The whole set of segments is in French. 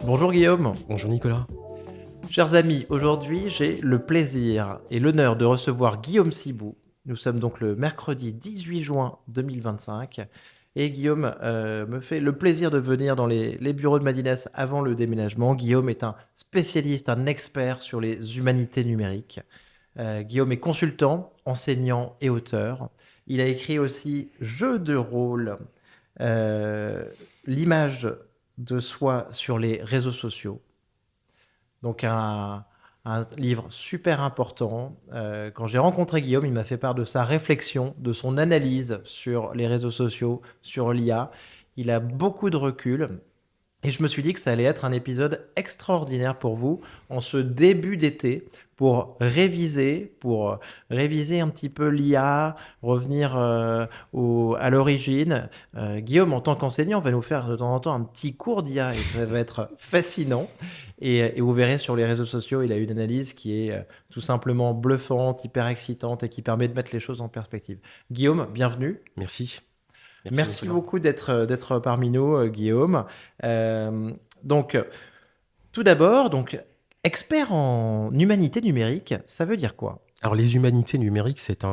Bonjour Guillaume. Bonjour Nicolas. Chers amis, aujourd'hui j'ai le plaisir et l'honneur de recevoir Guillaume Sibou. Nous sommes donc le mercredi 18 juin 2025 et Guillaume me fait le plaisir de venir dans les bureaux de Madines avant le déménagement. Guillaume est un spécialiste, un expert sur les humanités numériques. Guillaume est consultant, enseignant et auteur. Il a écrit aussi Jeux de rôle, euh, l'image de soi sur les réseaux sociaux. Donc un livre super important. Quand j'ai rencontré Guillaume, il m'a fait part de sa réflexion, de son analyse sur les réseaux sociaux, sur l'IA. Il a beaucoup de recul. Et je me suis dit que ça allait être un épisode extraordinaire pour vous en ce début d'été pour réviser un petit peu l'IA, revenir à l'origine. Guillaume, en tant qu'enseignant, va nous faire de temps en temps un petit cours d'IA et ça va être fascinant. Et vous verrez sur les réseaux sociaux, il a une analyse qui est tout simplement bluffante, hyper excitante et qui permet de mettre les choses en perspective. Guillaume, bienvenue. Merci. Merci Merci Nicolas. beaucoup d'être parmi nous, Guillaume. Euh, donc, tout d'abord, donc, expert en humanité numérique, ça veut dire quoi? Alors les humanités numériques, c'est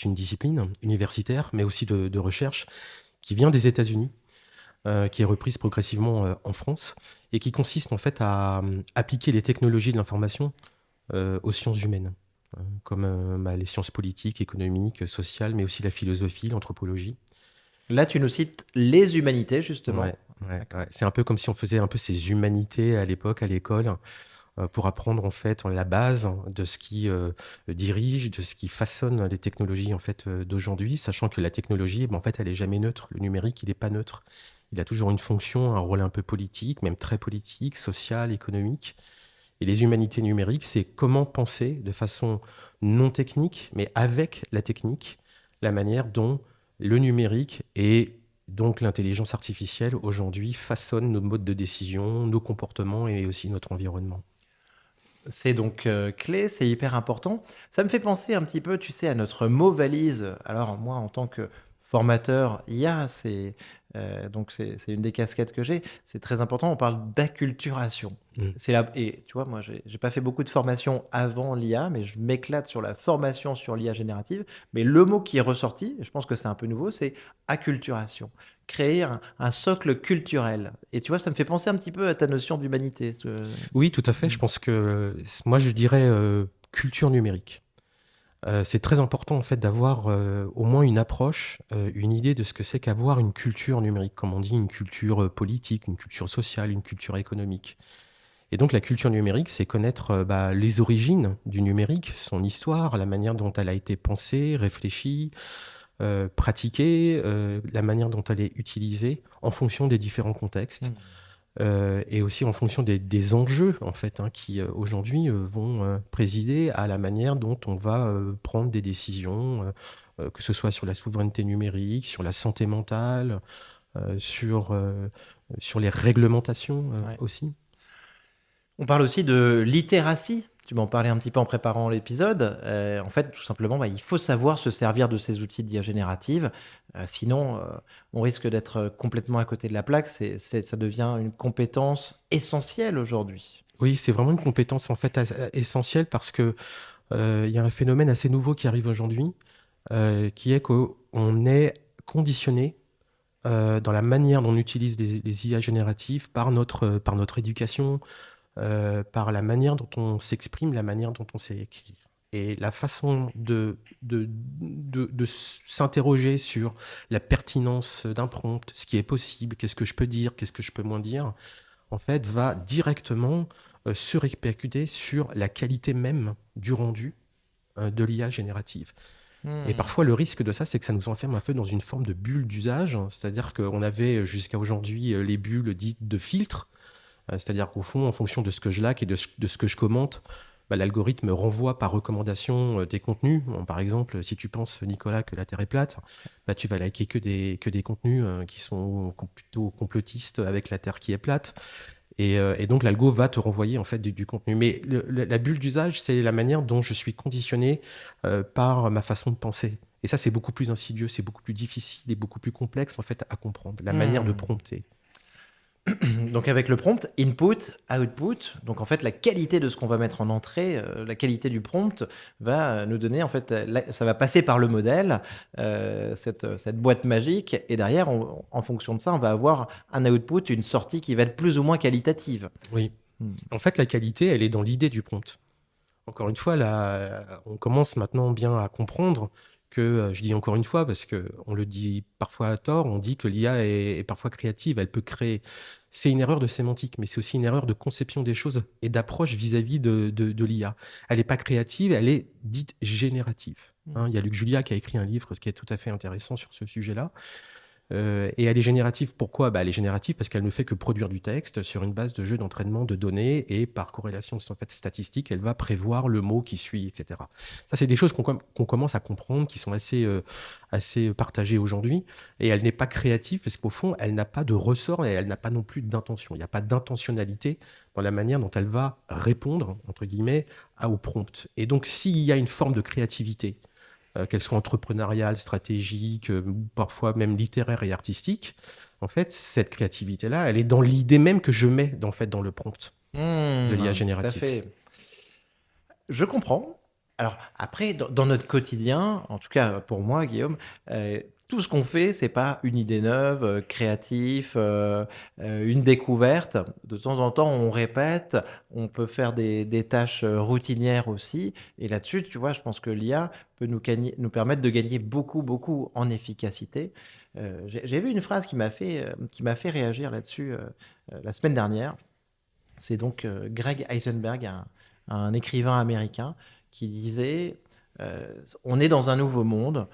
une discipline universitaire, mais aussi de recherche, qui vient des États-Unis, qui est reprise progressivement en France, et qui consiste en fait à appliquer les technologies de l'information aux sciences humaines, comme les sciences politiques, économiques, sociales, mais aussi la philosophie, l'anthropologie. Là, tu nous cites les humanités, Ouais, justement. ouais, D'accord. ouais. C'est un peu comme si on faisait un peu ces humanités à l'époque, à l'école, pour apprendre en fait la base de ce qui dirige, de ce qui façonne les technologies en fait d'aujourd'hui, sachant que la technologie, en fait, elle est jamais neutre. Le numérique, il n'est pas neutre. Il a toujours une fonction, un rôle un peu politique, même très politique, social, économique. Et les humanités numériques, c'est comment penser de façon non technique, mais avec la technique, la manière dont le numérique et donc l'intelligence artificielle aujourd'hui façonnent nos modes de décision, nos comportements et aussi notre environnement. C'est donc clé, c'est hyper important. Ça me fait penser un petit peu, tu sais, à notre mot valise. Alors moi, en tant que formateur IA, c'est une des casquettes que j'ai. C'est très important. On parle d'acculturation. Mm. Et tu vois, moi, j'ai pas fait beaucoup de formation avant l'IA, mais je m'éclate sur la formation sur l'IA générative. Mais le mot qui est ressorti, et je pense que c'est un peu nouveau, c'est acculturation. Créer un socle culturel. Et tu vois, ça me fait penser un petit peu à ta notion d'humanité. Oui, tout à fait. Je pense que moi, je dirais culture numérique. C'est très important en fait d'avoir au moins une approche, une idée de ce que c'est qu'avoir une culture numérique, comme on dit, une culture politique, une culture sociale, une culture économique. Et donc la culture numérique, c'est connaître les origines du numérique, son histoire, la manière dont elle a été pensée, réfléchie, pratiquée, la manière dont elle est utilisée en fonction des différents contextes. Hmm. Et aussi en fonction des enjeux en fait qui aujourd'hui vont présider à la manière dont on va prendre des décisions, que ce soit sur la souveraineté numérique, sur la santé mentale, sur les réglementations Ouais. aussi. On parle aussi de littératie. Tu m'en parlais un petit peu en préparant l'épisode. En fait, tout simplement, il faut savoir se servir de ces outils d'IA générative. Sinon, on risque d'être complètement à côté de la plaque. Ça devient une compétence essentielle aujourd'hui. Oui, c'est vraiment une compétence en fait essentielle parce que il y a un phénomène assez nouveau qui arrive aujourd'hui, qui est qu'on est conditionné dans la manière dont on utilise les IA génératives par notre éducation, par la manière dont on s'exprime, la manière dont on sait écrire. Et la façon de s'interroger sur la pertinence d'un prompt, ce qui est possible, qu'est-ce que je peux dire, qu'est-ce que je peux moins dire, en fait, va directement se répercuter sur la qualité même du rendu de l'IA générative. Et Hmm. parfois, le risque de ça, c'est que ça nous enferme un peu dans une forme de bulle d'usage. C'est-à-dire qu'on avait jusqu'à aujourd'hui les bulles dites de filtre. C'est-à-dire qu'au fond, en fonction de ce que je like et de ce que je commente, l'algorithme renvoie par recommandation des contenus. Bon, par exemple, si tu penses, Nicolas, que la Terre est plate, tu vas liker que des contenus qui sont plutôt complotistes avec la Terre qui est plate. Et donc, l'algo va te renvoyer en fait du contenu. Mais la bulle d'usage, c'est la manière dont je suis conditionné par ma façon de penser. Et ça, c'est beaucoup plus insidieux, c'est beaucoup plus difficile et beaucoup plus complexe en fait à comprendre. La manière de Hmm. prompter. Donc avec le prompt, input, output, donc en fait la qualité de ce qu'on va mettre en entrée, la qualité du prompt va nous donner en fait, ça va passer par le modèle, cette boîte magique, et derrière, en fonction de ça, on va avoir un output, une sortie qui va être plus ou moins qualitative. Oui. Hmm. En fait, la qualité, elle est dans l'idée du prompt. Encore une fois, là, on commence maintenant bien à comprendre que, je dis encore une fois, parce qu'on le dit parfois à tort, on dit que l'IA est parfois créative, elle peut créer. C'est une erreur de sémantique, mais c'est aussi une erreur de conception des choses et d'approche vis-à-vis de l'IA. Elle n'est pas créative, elle est dite générative. Hein, il y a Luc Julia qui a écrit un livre qui est tout à fait intéressant sur ce sujet-là. Et elle est générative. Pourquoi? Elle est générative parce qu'elle ne fait que produire du texte sur une base de jeu d'entraînement de données et par corrélation en fait, statistique, elle va prévoir le mot qui suit, etc. Ça, c'est des choses qu'on commence à comprendre, qui sont assez partagées aujourd'hui. Et elle n'est pas créative parce qu'au fond, elle n'a pas de ressort et elle n'a pas non plus d'intention. Il n'y a pas d'intentionnalité dans la manière dont elle va répondre, entre guillemets, au prompt. Et donc, s'il y a une forme de créativité, qu'elles soient entrepreneuriales, stratégiques, parfois même littéraires et artistiques, en fait, cette créativité-là, elle est dans l'idée même que je mets dans le prompt de l'IA Tout à générative. fait. Je comprends. Alors après, dans notre quotidien, en tout cas pour moi, Guillaume, tout ce qu'on fait, c'est pas une idée neuve, créatif, une découverte. De temps en temps, on répète, on peut faire des tâches routinières aussi. Et là-dessus, tu vois, je pense que l'IA peut nous permettre de gagner beaucoup, beaucoup en efficacité. J'ai vu une phrase qui m'a fait réagir là-dessus la semaine dernière. C'est donc Greg Eisenberg, un écrivain américain, qui disait on est dans un nouveau monde.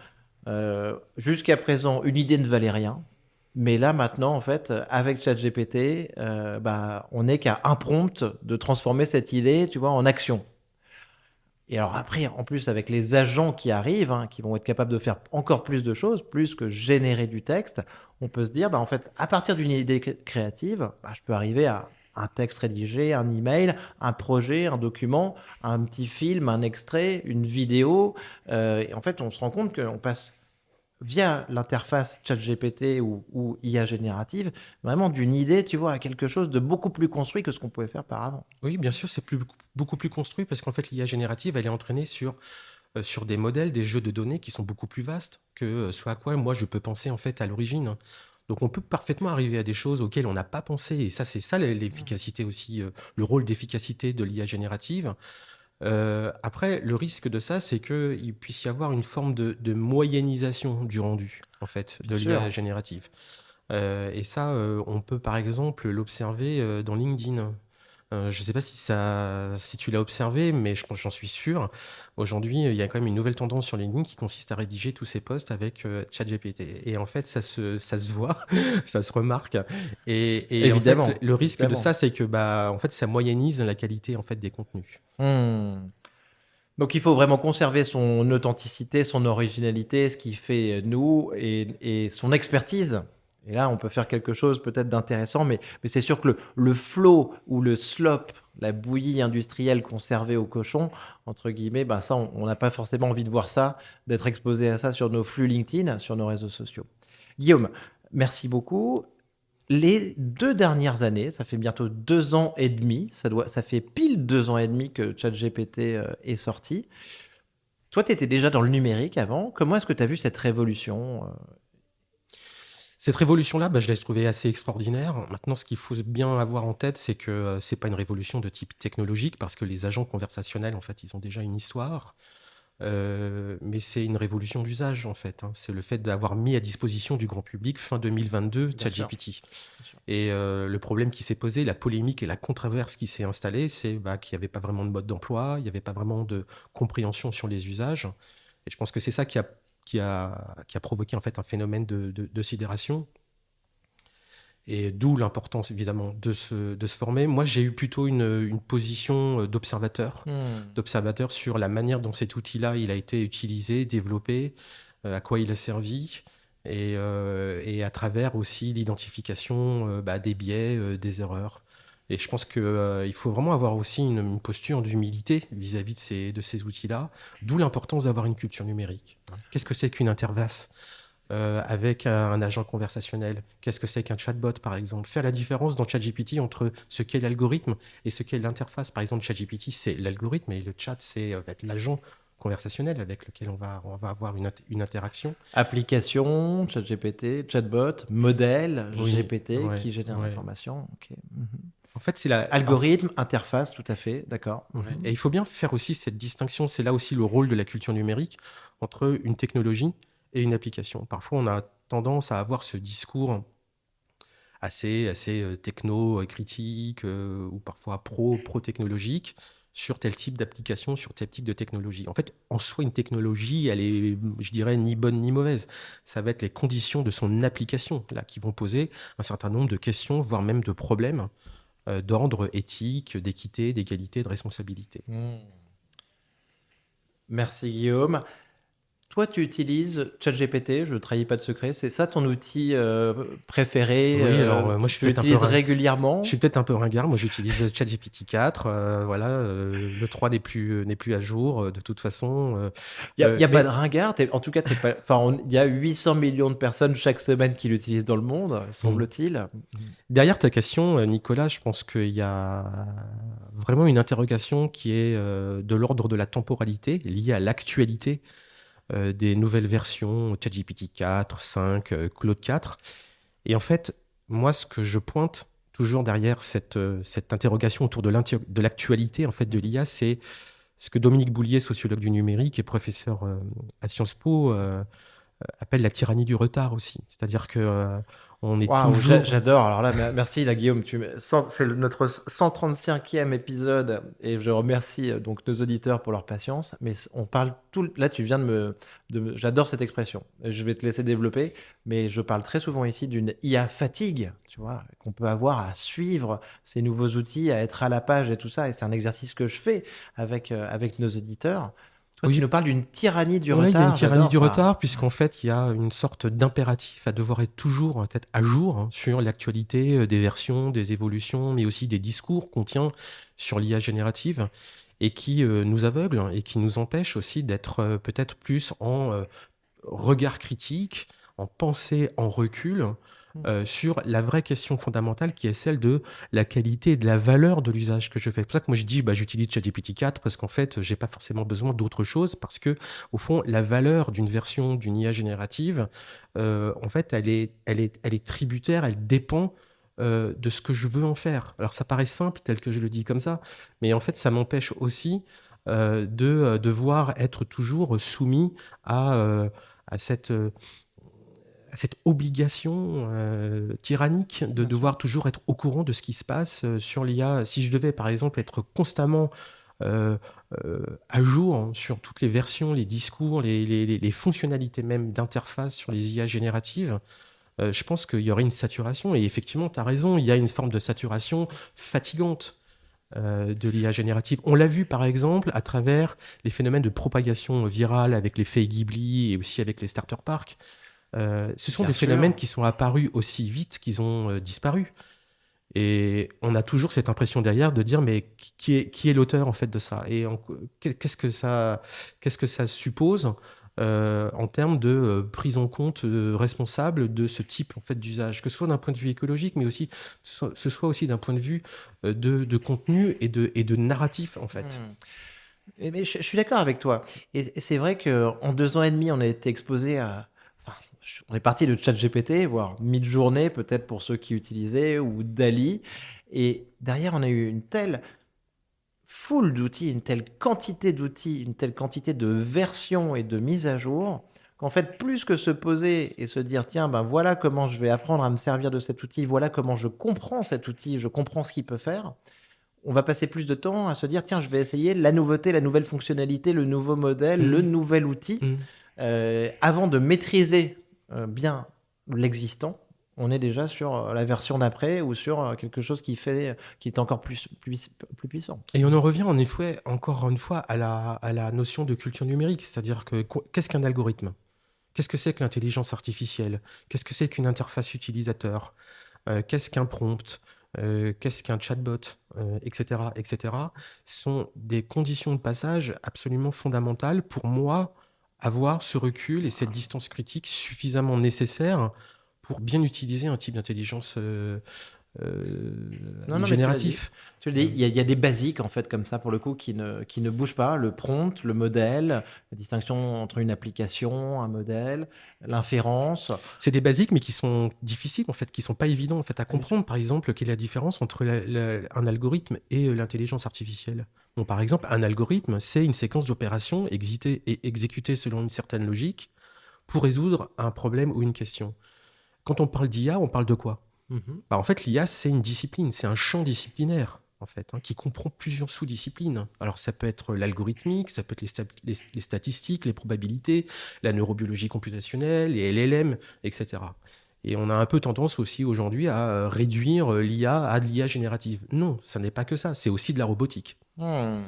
Jusqu'à présent, une idée ne valait rien. Mais là, maintenant, en fait, avec ChatGPT, on n'est qu'à un prompt de transformer cette idée, tu vois, en action. Et alors après, en plus, avec les agents qui arrivent, hein, qui vont être capables de faire encore plus de choses, plus que générer du texte, on peut se dire, en fait, à partir d'une idée créative, je peux arriver à un texte rédigé, un email, un projet, un document, un petit film, un extrait, une vidéo. Et en fait, on se rend compte qu'on passe via l'interface ChatGPT ou IA générative, vraiment d'une idée, tu vois, à quelque chose de beaucoup plus construit que ce qu'on pouvait faire par avant. Oui, bien sûr, c'est beaucoup plus construit parce qu'en fait, l'IA générative, elle est entraînée sur des modèles, des jeux de données qui sont beaucoup plus vastes que ce à quoi moi je peux penser en fait à l'origine. Donc on peut parfaitement arriver à des choses auxquelles on n'a pas pensé, et ça c'est ça l'efficacité aussi, le rôle d'efficacité de l'IA générative. Après, le risque de ça, c'est qu'il puisse y avoir une forme de moyennisation du rendu en fait de Bien l'IA sûr. générative. Et ça, on peut par exemple l'observer dans LinkedIn. Je ne sais pas si tu l'as observé, mais je pense, j'en suis sûr. Aujourd'hui, il y a quand même une nouvelle tendance sur LinkedIn qui consiste à rédiger tous ces posts avec ChatGPT. Et en fait, ça se voit, ça se remarque. Et en fait, Évidemment, le risque de évidemment. ça, c'est que en fait, ça moyennise la qualité en fait des contenus. Hmm. Donc il faut vraiment conserver son authenticité, son originalité, ce qui fait nous et son expertise. Et là, on peut faire quelque chose peut-être d'intéressant, mais c'est sûr que le flow ou le slop, la bouillie industrielle conservée au cochon, entre guillemets, ça, on n'a pas forcément envie de voir ça, d'être exposé à ça sur nos flux LinkedIn, sur nos réseaux sociaux. Guillaume, merci beaucoup. Les 2 dernières années, ça fait bientôt 2 ans et demi, ça fait pile 2 ans et demi que ChatGPT est sorti. Toi, tu étais déjà dans le numérique avant. Comment est-ce que tu as vu cette révolution Cette révolution-là, je l'ai trouvée assez extraordinaire. Maintenant, ce qu'il faut bien avoir en tête, c'est que c'est pas une révolution de type technologique, parce que les agents conversationnels, en fait, ils ont déjà une histoire. Mais c'est une révolution d'usage, en fait. Hein. C'est le fait d'avoir mis à disposition du grand public, fin 2022, Bien sûr, ChatGPT. bien sûr. Et le problème qui s'est posé, la polémique et la controverse qui s'est installée, c'est qu'il n'y avait pas vraiment de mode d'emploi, il n'y avait pas vraiment de compréhension sur les usages. Et je pense que c'est ça qui a provoqué en fait un phénomène de sidération. Et d'où l'importance évidemment de se former. Moi, j'ai eu plutôt une position Hmm. d'observateur sur la manière dont cet outil-là il a été utilisé, développé, à quoi il a servi, et à travers aussi l'identification des biais, des erreurs. Et je pense qu'il faut vraiment avoir aussi une posture d'humilité vis-à-vis de ces outils-là, d'où l'importance d'avoir une culture numérique. Qu'est-ce que c'est qu'une interface avec un agent conversationnel. Qu'est-ce que c'est qu'un chatbot, par exemple? Faire la différence dans ChatGPT entre ce qu'est l'algorithme et ce qu'est l'interface. Par exemple, ChatGPT, c'est l'algorithme et le chat, c'est l'agent conversationnel avec lequel on va avoir une interaction. Application, ChatGPT, chatbot, modèle, Oui, GPT ouais, qui génère ouais. l'information. Ok. Mhm. En fait, Algorithme, interface, tout à fait, d'accord. ouais. Mhm. Et il faut bien faire aussi cette distinction. C'est là aussi le rôle de la culture numérique entre une technologie et une application. Parfois, on a tendance à avoir ce discours assez techno, critique, ou parfois pro-technologique sur tel type d'application, sur tel type de technologie. En fait, en soi, une technologie, elle est, je dirais, ni bonne ni mauvaise. Ça va être les conditions de son application là qui vont poser un certain nombre de questions, voire même de problèmes d'ordre éthique, d'équité, d'égalité, de responsabilité. Hmm. Merci Guillaume. Toi, tu utilises ChatGPT, je ne trahis pas de secret, c'est ça ton outil préféré Oui, alors moi tu l'utilises je régulièrement? suis peut-être un peu ringard. Moi, j'utilise ChatGPT 4. Voilà, le 3 n'est plus à jour de toute façon. Y a pas de Mais ringard, en tout cas, t'es pas, enfin, il y a 800 millions de personnes chaque semaine qui l'utilisent dans le monde, hmm. semble-t-il. Derrière ta question, Nicolas, je pense qu'il y a vraiment une interrogation qui est de l'ordre de la temporalité, liée à l'actualité des nouvelles versions, ChatGPT 4, 5, Claude 4. Et en fait, moi, ce que je pointe toujours derrière cette interrogation autour de l'actualité en fait, de l'IA, c'est ce que Dominique Boulier, sociologue du numérique et professeur à Sciences Po, appelle la tyrannie du retard aussi. C'est-à-dire que on est Waouh, toujours... j'adore. Alors là, merci là, Guillaume. C'est notre 135e épisode et je remercie donc nos auditeurs pour leur patience. Mais on parle tout. Là, tu viens j'adore cette expression. Je vais te laisser développer, mais je parle très souvent ici d'une IA fatigue, tu vois, qu'on peut avoir à suivre ces nouveaux outils, à être à la page et tout ça. Et c'est un exercice que je fais avec nos auditeurs. Toi, tu Oui, nous parles d'une tyrannie du ouais, il y a une retard. tyrannie J'adore du ça. retard, puisqu'en fait, il y a une sorte d'impératif à devoir être toujours peut-être à jour sur l'actualité des versions, des évolutions, mais aussi des discours qu'on tient sur l'IA générative, et qui nous aveugle et qui nous empêche aussi d'être peut-être plus en regard critique, en pensée en recul sur la vraie question fondamentale qui est celle de la qualité et de la valeur de l'usage que je fais. C'est pour ça que moi je dis j'utilise ChatGPT 4 parce qu'en fait j'ai pas forcément besoin d'autre chose parce que au fond la valeur d'une version d'une IA générative en fait elle est tributaire, elle dépend de ce que je veux en faire. Alors ça paraît simple tel que je le dis comme ça, mais en fait ça m'empêche aussi de devoir être toujours soumis à cette obligation tyrannique de Bien sûr. devoir toujours être au courant de ce qui se passe sur l'IA. Si je devais, par exemple, être constamment euh, à jour sur toutes les versions, les discours, les fonctionnalités même d'interface sur les IA génératives, je pense qu'il y aurait une saturation. Et effectivement, tu as raison, il y a une forme de saturation fatigante de l'IA générative. On l'a vu par exemple à travers les phénomènes de propagation virale avec l'effet Ghibli et aussi avec les starter parks. Ce sont Bien des phénomènes sûr. qui sont apparus aussi vite qu'ils ont disparu. Et on a toujours cette impression derrière de dire mais qui est l'auteur en fait de ça et qu'est-ce que ça suppose en termes de prise en compte responsable de ce type en fait d'usage, que ce soit d'un point de vue écologique, mais aussi ce soit aussi d'un point de vue de contenu et de narratif en fait. Hmm. Mais je suis d'accord avec toi. Et c'est vrai qu'en 2 ans et demi, on a été exposé à. Enfin, on est parti de ChatGPT, voire Midjourney, peut-être pour ceux qui utilisaient, ou Dali. Et derrière, on a eu une telle foule d'outils, une telle quantité d'outils, une telle quantité de versions et de mises à jour, qu'en fait, plus que se poser et se dire, tiens, ben voilà comment je vais apprendre à me servir de cet outil, voilà comment je comprends cet outil, je comprends ce qu'il peut faire, on va passer plus de temps à se dire, tiens, je vais essayer la nouveauté, la nouvelle fonctionnalité, le nouveau modèle, le Mmh, nouvel outil, mmh. avant de maîtriser bien l'existant. On est déjà sur la version d'après ou sur quelque chose qui est encore plus puissant. Et on en revient en effet, encore une fois, à la notion de culture numérique, c'est-à-dire que qu'est-ce qu'un algorithme? Qu'est-ce que c'est que l'intelligence artificielle? Qu'est-ce que c'est qu'une interface utilisateur? Qu'est-ce qu'un prompt? Qu'est-ce qu'un chatbot? Etc., etc. sont des conditions de passage absolument fondamentales pour moi avoir ce recul et cette distance critique suffisamment nécessaire pour bien utiliser un type d'intelligence Non, non, mais tu l'as dit. génératif. Tu l'as dit, il y a des basiques, en fait, comme ça, pour le coup, qui ne bougent pas. Le prompt, le modèle, la distinction entre une application, un modèle, l'inférence. C'est des basiques, mais qui sont difficiles, en fait, qui sont pas évidents en fait, à Bien sûr. comprendre. Par exemple, quelle est la différence entre un algorithme et l'intelligence artificielle? Bon, par exemple, un algorithme, c'est une séquence d'opérations exécutée selon une certaine logique pour résoudre un problème ou une question. Quand on parle d'IA, on parle de quoi? Mhm. Bah, en fait, l'IA, c'est une discipline, c'est un champ disciplinaire, en fait, hein, qui comprend plusieurs sous-disciplines. Alors, ça peut être l'algorithmique, ça peut être les statistiques, les probabilités, la neurobiologie computationnelle, les LLM, etc. Et on a un peu tendance aussi aujourd'hui à réduire l'IA à de l'IA générative. Non, ça n'est pas que ça, c'est aussi de la robotique. Hmm.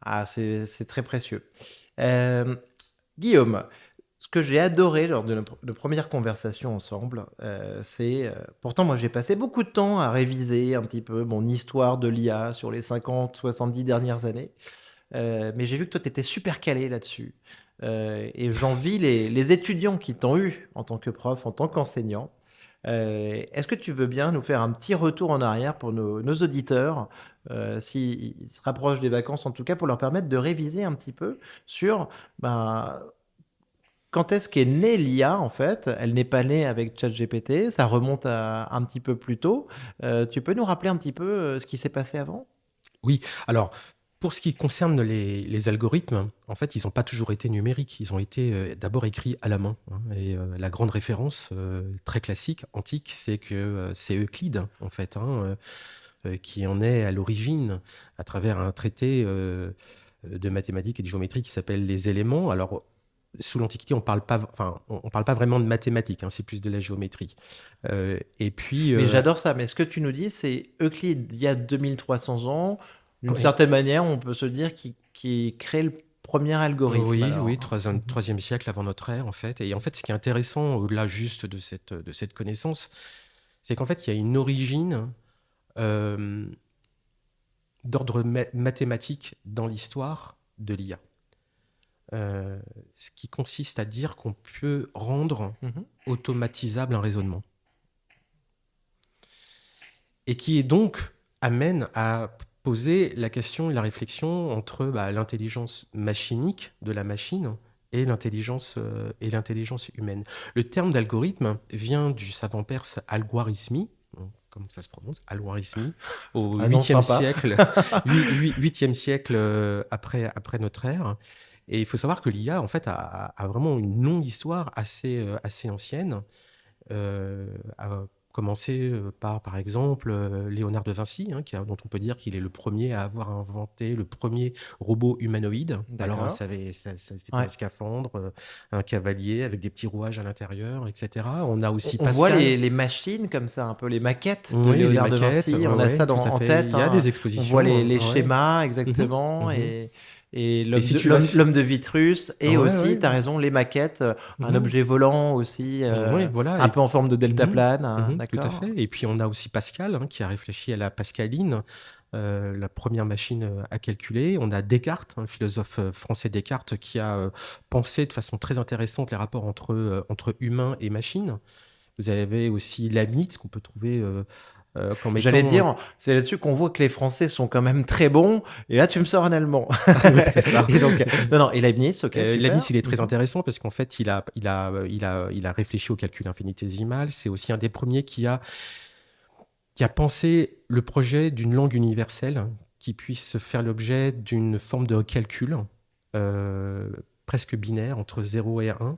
Ah, c'est très précieux. Euh, Guillaume, ce que j'ai adoré lors de nos premières conversations ensemble, pourtant, moi, j'ai passé beaucoup de temps à réviser un petit peu mon histoire de l'IA sur les 50, 70 dernières années. Mais j'ai vu que toi, tu étais super calé là-dessus. Et j'envie les étudiants qui t'ont eu en tant que prof, en tant qu'enseignant. Est-ce que tu veux bien nous faire un petit retour en arrière pour nos auditeurs, s'ils se rapprochent des vacances, en tout cas, pour leur permettre de réviser un petit peu sur ben, quand est-ce qu'est née l'IA, en fait? Elle n'est pas née avec ChatGPT, ça remonte à un petit peu plus tôt. Tu peux nous rappeler un petit peu ce qui s'est passé avant? Oui, alors, pour ce qui concerne les algorithmes, en fait, ils n'ont pas toujours été numériques. Ils ont été d'abord écrits à la main, hein. Et la grande référence très classique, antique, c'est que c'est Euclide, en fait, hein, qui en est à l'origine à travers un traité de mathématiques et de géométrie qui s'appelle Les Éléments. Alors, sous l'Antiquité, on parle pas vraiment de mathématiques, hein, c'est plus de la géométrie. Et puis, Mais j'adore ça. Mais ce que tu nous dis, c'est Euclide, il y a 2300 ans. D'une oui, certaine manière, on peut se dire qu'il crée le premier algorithme. oui, oui, Alors. Mhm. troisième siècle avant notre ère, en fait. Et en fait, ce qui est intéressant, au-delà juste de cette connaissance, c'est qu'en fait, il y a une origine euh, d'ordre mathématique dans l'histoire de l'IA. Ce qui consiste à dire qu'on peut rendre Mhm. automatisable un raisonnement. Et qui donc amène à poser la question et la réflexion entre l'intelligence machinique de la machine et l'intelligence humaine. Le terme d'algorithme vient du savant perse Al-Khwarizmi, comme ça se prononce, Al-Khwarizmi, C'est au un nom 8e sympa. siècle, 8e siècle après notre ère. Et il faut savoir que l'IA, en fait, a vraiment une longue histoire assez ancienne, à commencer par exemple, Léonard de Vinci, hein, dont on peut dire qu'il est le premier à avoir inventé le premier robot humanoïde. Alors, D'accord. c'était un Ouais. scaphandre, un cavalier avec des petits rouages à l'intérieur, etc. On a aussi On voit Pascal. les machines comme ça, un peu les maquettes de Oui, les Léonard de maquettes, Vinci. ouais, On a ouais, ça tout à en fait. Il tête, y a hein. des On voit expositions, les ouais. schémas Mhm, exactement mhm. et Et si tu vas... l'homme de Vitruve et Ouais, aussi, ouais. tu as raison, les maquettes, un Mhm. objet volant aussi, Oui, voilà. un peu en forme de Mhm, deltaplane, hein, tout à d'accord? fait. Et puis on a aussi Pascal, hein, qui a réfléchi à la pascaline, la première machine à calculer. On a Descartes, un philosophe français Descartes, qui a pensé de façon très intéressante les rapports entre humains et machines. Vous avez aussi Leibniz, qu'on peut trouver comme J'allais étant... dire, c'est là-dessus qu'on voit que les Français sont quand même très bons. Et là, tu me sors un Allemand. Oui, c'est ça. Et donc, non, non, et Leibniz, ok, Leibniz, super. il est très Mhm. intéressant parce qu'en fait, il a réfléchi au calcul infinitésimal. C'est aussi un des premiers qui a pensé le projet d'une langue universelle qui puisse faire l'objet d'une forme de calcul euh, presque binaire entre 0 et 1.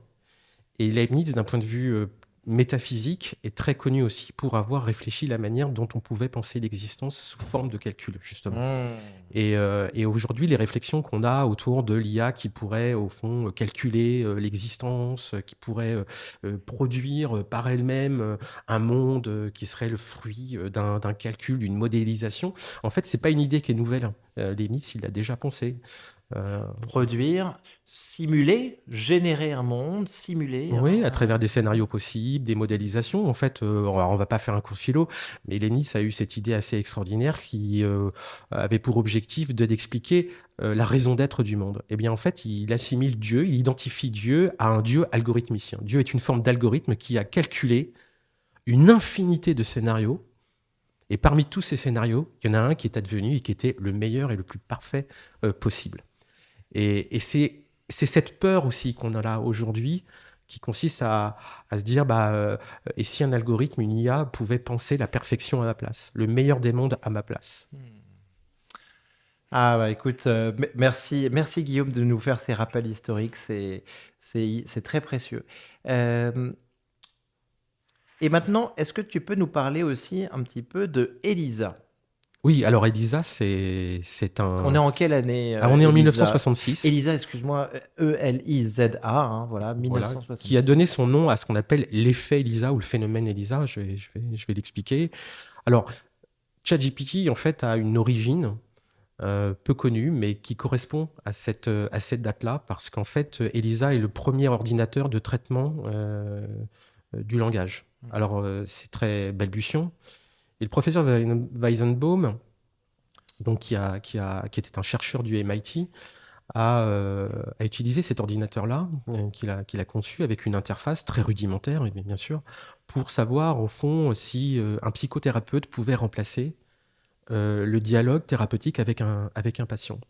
Et Leibniz, d'un point de vue métaphysique, est très connu aussi pour avoir réfléchi la manière dont on pouvait penser l'existence sous forme de calcul, justement. Hmm. Et aujourd'hui, les réflexions qu'on a autour de l'IA qui pourrait, au fond, calculer l'existence, qui pourrait produire par elle-même un monde qui serait le fruit d'un calcul, d'une modélisation, en fait, c'est pas une idée qui est nouvelle. Leibniz, il l'a déjà pensé. Produire, simuler, générer un monde, simuler. Oui, à travers des scénarios possibles, des modélisations. En fait, alors on va pas faire un cours de philo, mais Leibniz a eu cette idée assez extraordinaire qui avait pour objectif d'expliquer la raison d'être du monde. Eh bien, en fait, il assimile Dieu, il identifie Dieu à un Dieu algorithmicien. Dieu est une forme d'algorithme qui a calculé une infinité de scénarios. Et parmi tous ces scénarios, il y en a un qui est advenu et qui était le meilleur et le plus parfait possible. Et c'est cette peur aussi qu'on a là aujourd'hui qui consiste à se dire et si un algorithme, une IA, pouvait penser la perfection à ma place, le meilleur des mondes à ma place. Ah bah écoute, merci, merci Guillaume de nous faire ces rappels historiques, c'est très précieux. Et maintenant, est-ce que tu peux nous parler aussi un petit peu de Elisa? Oui, alors Elisa, c'est On est en quelle année, on est en Elisa? 1966. Elisa, excuse-moi, Eliza, hein, voilà, Voilà, 1966. qui a donné son nom à ce qu'on appelle l'effet Elisa ou le phénomène Elisa. Je vais l'expliquer. Alors, ChatGPT, en fait, a une origine peu connue, mais qui correspond à cette date-là, parce qu'en fait, Elisa est le premier ordinateur de traitement du langage. Alors, c'est très balbutiant. Et le professeur Weizenbaum, donc qui était un chercheur du MIT, a utilisé cet ordinateur-là qu'il a conçu avec une interface très rudimentaire, bien sûr, pour savoir, au fond, si un psychothérapeute pouvait remplacer le dialogue thérapeutique avec un patient.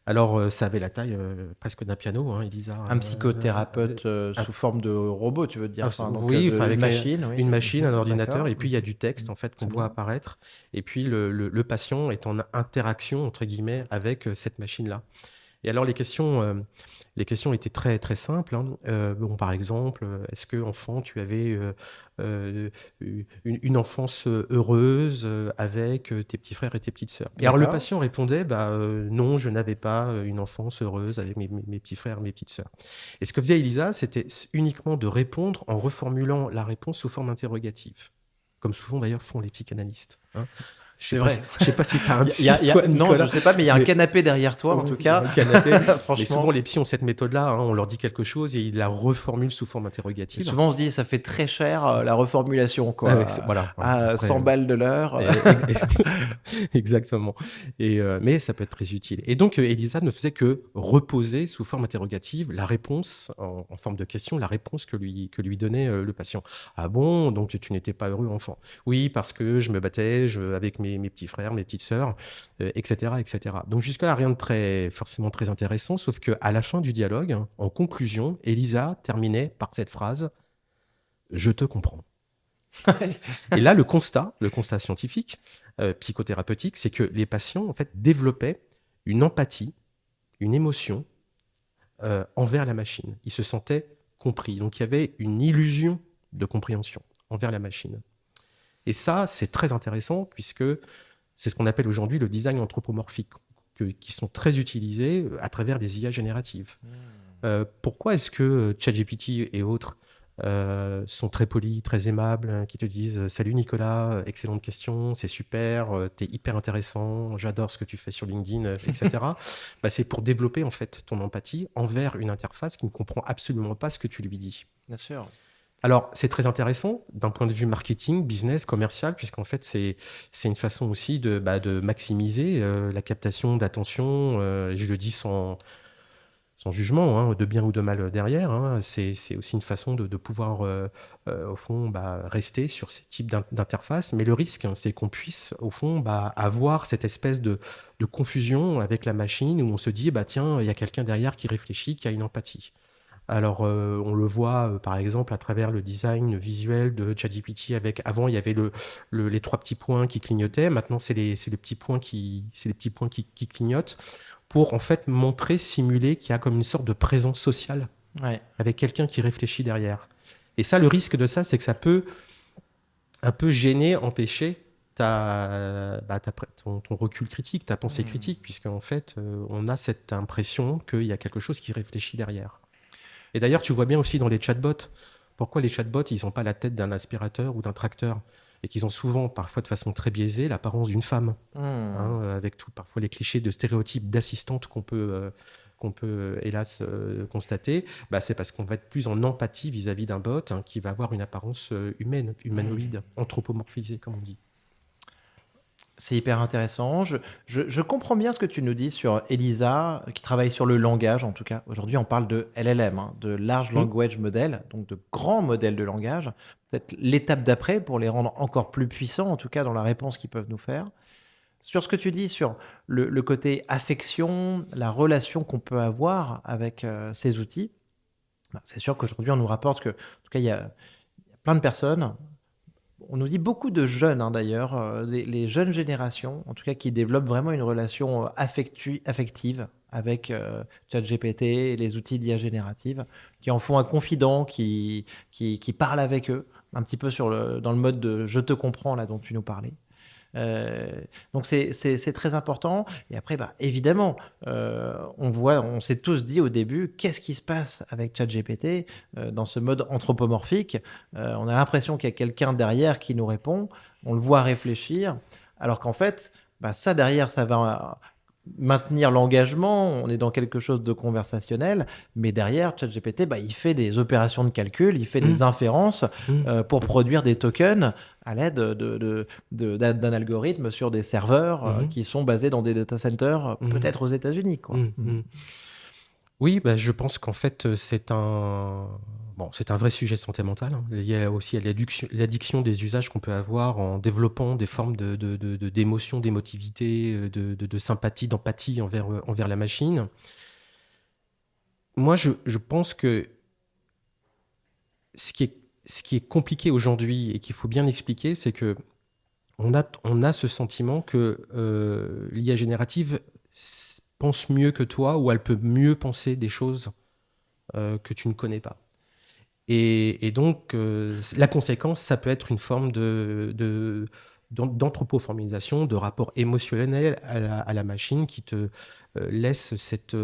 Alors, ça avait la taille presque d'un piano, hein, Elisa. Un psychothérapeute sous forme de robot, tu veux dire? Oui, avec une machine, oui. une machine, un ordinateur, D'accord. et puis il y a du texte en fait qu'on Très voit bien. apparaître, et puis le patient est en interaction entre guillemets avec cette machine-là. Et alors les questions étaient très très simples, hein. Bon, par exemple, est-ce que enfant tu avais une enfance heureuse avec tes petits frères et tes petites sœurs? Et alors le D'accord. patient répondait non, je n'avais pas une enfance heureuse avec mes petits frères, mes petites sœurs. Et ce que faisait Elisa, c'était uniquement de répondre en reformulant la réponse sous forme interrogative, comme souvent d'ailleurs font les psychanalystes, hein. C'est vrai. Je sais pas si tu as un psy, Il y a- toi, non, Nicolas. je sais pas, mais il y a un mais- canapé derrière toi, en tout cas. Un canapé. Mais Franchement. souvent, les psys ont cette méthode-là, hein, on leur dit quelque chose et ils la reformulent sous forme Et interrogative. souvent, on se dit, ça fait très cher la reformulation, quoi. Voilà. À Après, 100 balles de l'heure. Exactement. Mais ça peut être très utile. Et donc, Elisa ne faisait que reposer sous forme interrogative la réponse, en forme de question, la réponse que lui donnait le patient. Ah bon, donc tu n'étais pas heureux, enfant? Oui, parce que je me battais avec mes petits frères, mes petites sœurs, etc., etc. Donc jusque-là, rien de forcément très intéressant, sauf qu'à la fin du dialogue, hein, en conclusion, Elisa terminait par cette phrase « Je te comprends ». Et là, le constat scientifique, psychothérapeutique, c'est que les patients, en fait, développaient une empathie, une émotion envers la machine. Ils se sentaient compris. Donc, il y avait une illusion de compréhension envers la machine. Et ça, c'est très intéressant puisque c'est ce qu'on appelle aujourd'hui le design anthropomorphique, qui sont très utilisés à travers des IA génératives. Pourquoi est-ce que ChatGPT et autres sont très polis, très aimables, qui te disent « Salut Nicolas, excellente question, c'est super, t'es hyper intéressant, j'adore ce que tu fais sur LinkedIn, etc. » C'est pour développer en fait ton empathie envers une interface qui ne comprend absolument pas ce que tu lui dis. Bien sûr. Alors, c'est très intéressant d'un point de vue marketing, business, commercial, puisqu'en fait, c'est une façon aussi de maximiser la captation d'attention. Je le dis sans jugement, hein, de bien ou de mal derrière, hein. C'est aussi une façon de pouvoir, au fond, rester sur ces types d'interfaces. Mais le risque, hein, c'est qu'on puisse, au fond, avoir cette espèce de confusion avec la machine où on se dit, tiens, il y a quelqu'un derrière qui réfléchit, qui a une empathie. Alors, on le voit, par exemple, à travers le design visuel de ChatGPT. Avant, il y avait les 3 petits points qui clignotaient. Maintenant, c'est les petits points qui clignotent pour, en fait, simuler qu'il y a comme une sorte de présence sociale avec quelqu'un qui réfléchit derrière. Et ça, le risque de ça, c'est que ça peut un peu gêner, empêcher ton recul critique, ta pensée critique, puisqu'en fait, on a cette impression qu'il y a quelque chose qui réfléchit derrière. Et d'ailleurs, tu vois bien aussi dans les chatbots, pourquoi les chatbots, ils n'ont pas la tête d'un aspirateur ou d'un tracteur. et qu'ils ont souvent, parfois de façon très biaisée, l'apparence d'une femme, Hmm. avec tout, parfois les clichés de stéréotypes d'assistantes qu'on peut hélas constater, bah, c'est parce qu'on va être plus en empathie vis-à-vis d'un bot, qui va avoir une apparence humaine, humanoïde, anthropomorphisée, comme on dit. C'est hyper intéressant. Je comprends bien ce que tu nous dis sur Elisa, qui travaille sur le langage, en tout cas. Aujourd'hui, on parle de LLM, hein, de Large Hmm. Language Model, donc de grands modèles de langage. Peut-être l'étape d'après pour les rendre encore plus puissants, en tout cas dans la réponse qu'ils peuvent nous faire. Sur ce que tu dis sur le côté affection, la relation qu'on peut avoir avec ces outils, bah, c'est sûr qu'aujourd'hui, on nous rapporte que, en tout cas, il y a plein de personnes. On nous dit beaucoup de jeunes, hein, d'ailleurs, les jeunes générations, en tout cas, qui développent vraiment une relation affective avec ChatGPT et les outils d'IA générative, qui en font un confident, qui parle avec eux, un petit peu dans le mode de je te comprends, là, dont tu nous parlais. Euh, donc c'est très important. Et après, bah, évidemment, on s'est tous dit au début, qu'est-ce qui se passe avec ChatGPT dans ce mode anthropomorphique. On a l'impression qu'il y a quelqu'un derrière qui nous répond, on le voit réfléchir, alors qu'en fait, bah, ça derrière, ça va maintenir l'engagement, on est dans quelque chose de conversationnel, mais derrière, ChatGPT, bah, il fait des opérations de calcul, il fait Hmm. des inférences Hmm. pour produire des tokens à l'aide d'un algorithme sur des serveurs Mhm. qui sont basés dans des data centers, Mhm. peut-être aux États-Unis, quoi. Mhm. Mhm. Oui, bah, je pense qu'en fait, c'est un vrai sujet de santé mentale, Il y a aussi l'addiction des usages qu'on peut avoir en développant des formes d'émotion, d'émotivité, de sympathie, d'empathie envers la machine. Moi, je pense que ce qui est, ce qui est compliqué aujourd'hui et qu'il faut bien expliquer, c'est que on a ce sentiment que l'IA générative pense mieux que toi, ou elle peut mieux penser des choses que tu ne connais pas. Et donc, la conséquence, ça peut être une forme d'anthropoformisation, de rapport émotionnel à la machine, qui te laisse cette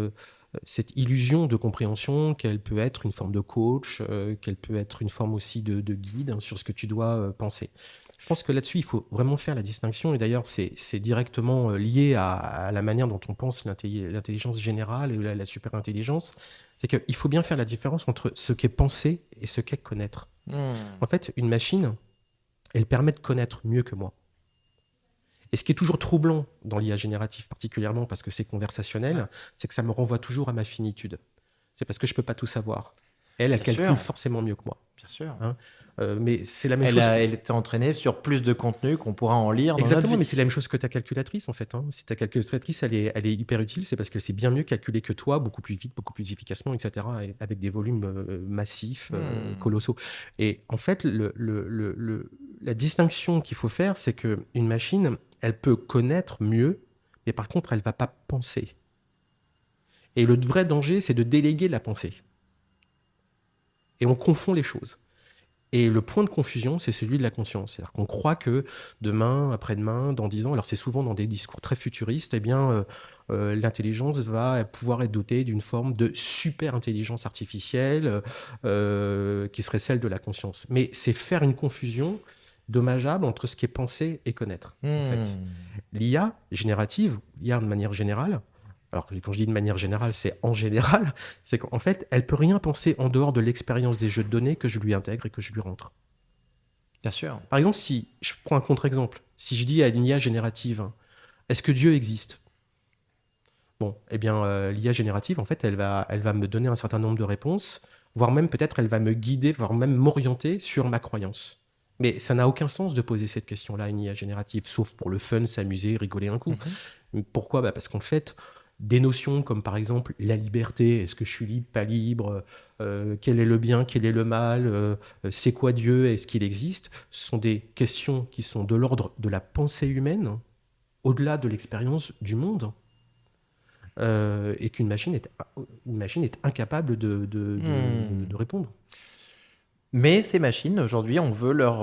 illusion de compréhension qu'elle peut être une forme de coach, qu'elle peut être une forme aussi de guide, sur ce que tu dois penser. Je pense que là-dessus, il faut vraiment faire la distinction, et d'ailleurs, c'est directement lié à la manière dont on pense l'intelligence générale et la superintelligence. C'est qu'il faut bien faire la différence entre ce qu'est penser et ce qu'est connaître. En Hmm. fait, une machine, elle permet de connaître mieux que moi. Et ce qui est toujours troublant dans l'IA générative, particulièrement parce que c'est conversationnel, c'est que ça me renvoie toujours à ma finitude. C'est parce que je ne peux pas tout savoir. Elle Bien sûr, calcule forcément mieux que moi, bien sûr. hein. Mais c'est la même chose. Elle était entraînée sur plus de contenu qu'on pourra en lire dans notre Exactement, mais c'est vie. la même chose que ta calculatrice, en fait, Si ta calculatrice, elle est hyper utile, c'est parce qu'elle sait bien mieux calculer que toi, beaucoup plus vite, beaucoup plus efficacement, etc., et avec des volumes massifs, Hmm. colossaux. Et en fait, la distinction qu'il faut faire, c'est qu'une machine, elle peut connaître mieux, mais par contre, elle ne va pas penser. Et le vrai danger, c'est de déléguer la pensée. Et on confond les choses. Et le point de confusion, c'est celui de la conscience. C'est-à-dire qu'on croit que demain, après-demain, dans 10 ans, alors c'est souvent dans des discours très futuristes, eh bien, l'intelligence va pouvoir être dotée d'une forme de super intelligence artificielle qui serait celle de la conscience. Mais c'est faire une confusion dommageable entre ce qui est penser et connaître, en fait. Hmm. L'IA générative, l'IA de manière générale, alors quand je dis de manière générale, c'est en général, c'est qu'en fait, elle peut rien penser en dehors de l'expérience des jeux de données que je lui intègre et que je lui rentre. Bien sûr. Par exemple, si je prends un contre-exemple, si je dis à une IA générative, est-ce que Dieu existe? Bon, eh bien, l'IA générative, en fait, elle va me donner un certain nombre de réponses, voire même peut-être elle va me guider, voire même m'orienter sur ma croyance. Mais ça n'a aucun sens de poser cette question-là à une IA générative, sauf pour le fun, s'amuser, rigoler un coup. Mhm. Pourquoi? Bah, parce qu'en fait, des notions comme par exemple la liberté, est-ce que je suis libre, pas libre, quel est le bien, quel est le mal, c'est quoi Dieu, est-ce qu'il existe, ce sont des questions qui sont de l'ordre de la pensée humaine, au-delà de l'expérience du monde, et une machine est incapable Hmm. de répondre. Mais ces machines, aujourd'hui, on veut leur...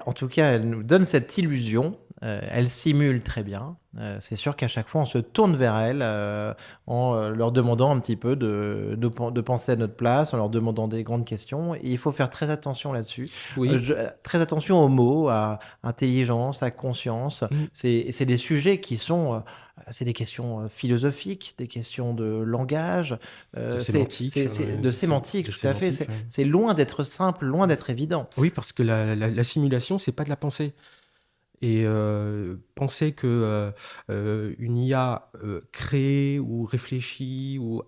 en tout cas, elles nous donnent cette illusion elle simule très bien. C'est sûr qu'à chaque fois, on se tourne vers elle en leur demandant un petit peu de penser à notre place, en leur demandant des grandes questions. Et il faut faire très attention là-dessus. Oui. Très attention aux mots, à intelligence, à conscience. Mm. C'est des sujets qui sont... c'est des questions philosophiques, des questions de langage, De sémantique. de sémantique, de tout à fait. sémantique, ouais. C'est loin d'être simple, loin d'être évident. Oui, parce que la simulation, c'est pas de la pensée. Et penser que une IA créée ou réfléchie ou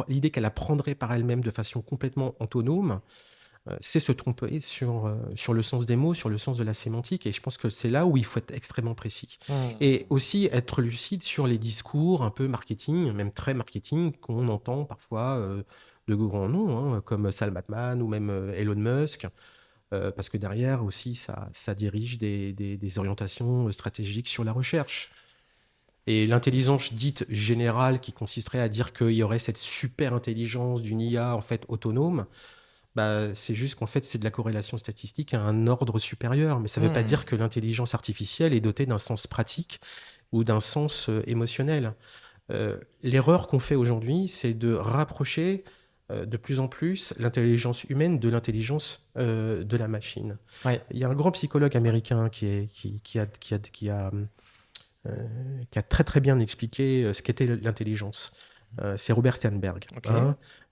l'idée qu'elle apprendrait par elle-même de façon complètement autonome, c'est se tromper sur le sens des mots, sur le sens de la sémantique. Et je pense que c'est là où il faut être extrêmement précis. Et aussi être lucide sur les discours un peu marketing, même très marketing, qu'on entend parfois de grands noms, hein, comme Sam Altman ou même Elon Musk. Parce que derrière aussi, ça dirige des orientations stratégiques sur la recherche. Et l'intelligence dite générale, qui consisterait à dire qu'il y aurait cette super intelligence d'une IA en fait autonome, bah, c'est juste qu'en fait, c'est de la corrélation statistique à un ordre supérieur. Mais ça ne veut pas dire que l'intelligence artificielle est dotée d'un sens pratique ou d'un sens émotionnel. L'erreur qu'on fait aujourd'hui, c'est de rapprocher de plus en plus l'intelligence humaine de l'intelligence de la machine. Ouais. Il y a un grand psychologue américain qui a très très bien expliqué ce qu'était l'intelligence. C'est Robert Sternberg, Ok.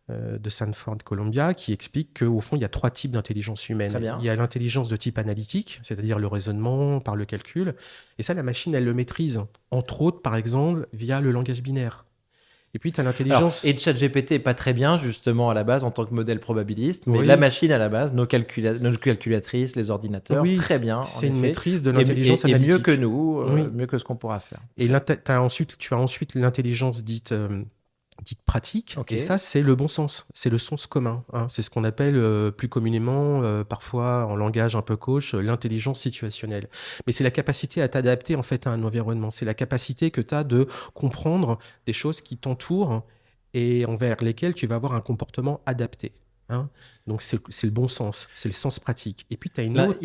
de Stanford, Columbia, qui explique qu'au fond, il y a 3 types d'intelligence Très humaine. bien. Il y a l'intelligence de type analytique, c'est-à-dire le raisonnement par le calcul. Et ça, la machine, elle le maîtrise. Entre autres, par exemple, via le langage binaire. Et puis, tu as Alors, l'intelligence... et ChatGPT est pas très bien, justement, à la base, en tant que modèle probabiliste, mais Oui. la machine, à la base, nos calculatrices, les ordinateurs, Oui, très bien, en c'est une effet. maîtrise de Et- l'intelligence et analytique. mieux que nous, Oui. mieux que ce qu'on pourra faire. Et tu as ensuite l'intelligence dite pratique, Ok. et ça, c'est le bon sens, c'est le sens commun, hein. C'est ce qu'on appelle plus communément, parfois en langage un peu gauche, l'intelligence situationnelle. Mais c'est la capacité à t'adapter en fait à un environnement, c'est la capacité que tu as de comprendre des choses qui t'entourent et envers lesquelles tu vas avoir un comportement adapté, hein. Donc c'est le bon sens, c'est le sens pratique. Et puis tu as une autre...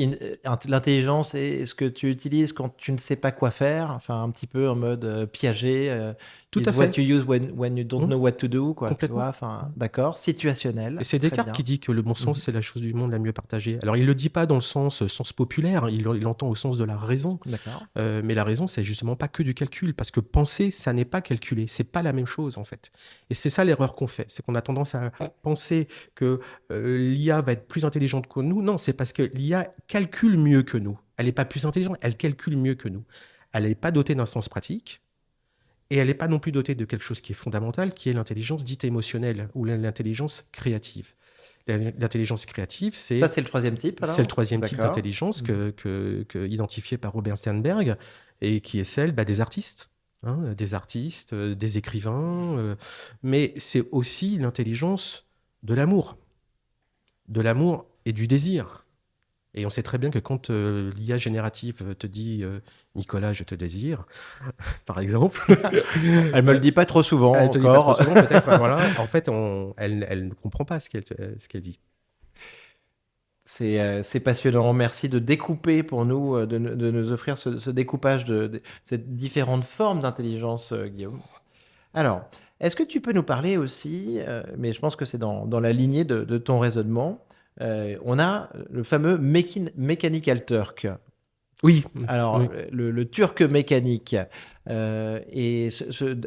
L'intelligence est ce que tu utilises quand tu ne sais pas quoi faire, enfin, un petit peu en mode piagé. Tout Is à what fait. you use when you don't know what to do, quoi, tu Complètement. vois, enfin, d'accord, situationnel, Et c'est très Descartes bien. qui dit que le bon sens, c'est la chose du monde la mieux partagée. Alors, il ne le dit pas dans le sens populaire, il l'entend au sens de la raison. D'accord. Mais la raison, c'est justement pas que du calcul, parce que penser, ça n'est pas calculer, c'est pas la même chose, en fait. Et c'est ça l'erreur qu'on fait, c'est qu'on a tendance à penser que l'IA va être plus intelligente que nous. Non, c'est parce que l'IA calcule mieux que nous. Elle n'est pas plus intelligente, elle calcule mieux que nous. Elle n'est pas dotée d'un sens pratique. Et elle n'est pas non plus dotée de quelque chose qui est fondamental, qui est l'intelligence dite émotionnelle ou l'intelligence créative. L'intelligence créative, Ça, c'est le troisième type, alors? c'est le troisième type D'accord. d'intelligence identifié par Robert Sternberg et qui est celle des artistes. Hein, des artistes, des écrivains, mais c'est aussi l'intelligence de l'amour et du désir. Et on sait très bien que quand l'IA générative te dit Nicolas, je te désire, par exemple, Elle me le dit pas trop souvent elle te dit pas trop encore. souvent peut-être, voilà. En fait, elle ne comprend pas ce qu'elle dit. C'est passionnant. Merci de découper pour nous, de nous offrir ce découpage de ces différentes formes d'intelligence, Guillaume. Alors, est-ce que tu peux nous parler aussi, mais je pense que c'est dans la lignée de ton raisonnement, on a le fameux Mechanical Turk. Oui, Alors, oui. le turc mécanique et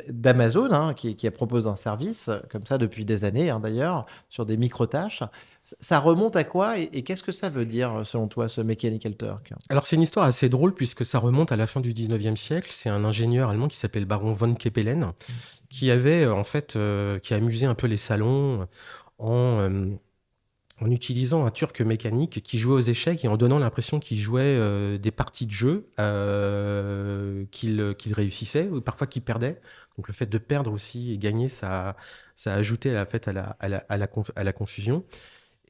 d'Amazon, hein, qui propose un service comme ça depuis des années, hein, d'ailleurs, sur des micro-tâches, ça remonte à quoi et qu'est-ce que ça veut dire, selon toi, ce Mechanical Turk? Alors c'est une histoire assez drôle puisque ça remonte à la fin du 19e siècle. C'est un ingénieur allemand qui s'appelle Baron von Kepelen qui avait qui amusait un peu les salons en, en utilisant un turc mécanique qui jouait aux échecs et en donnant l'impression qu'il jouait des parties de jeu qu'il réussissait ou parfois qu'il perdait. Donc le fait de perdre aussi et gagner, ça ajoutait à la confusion.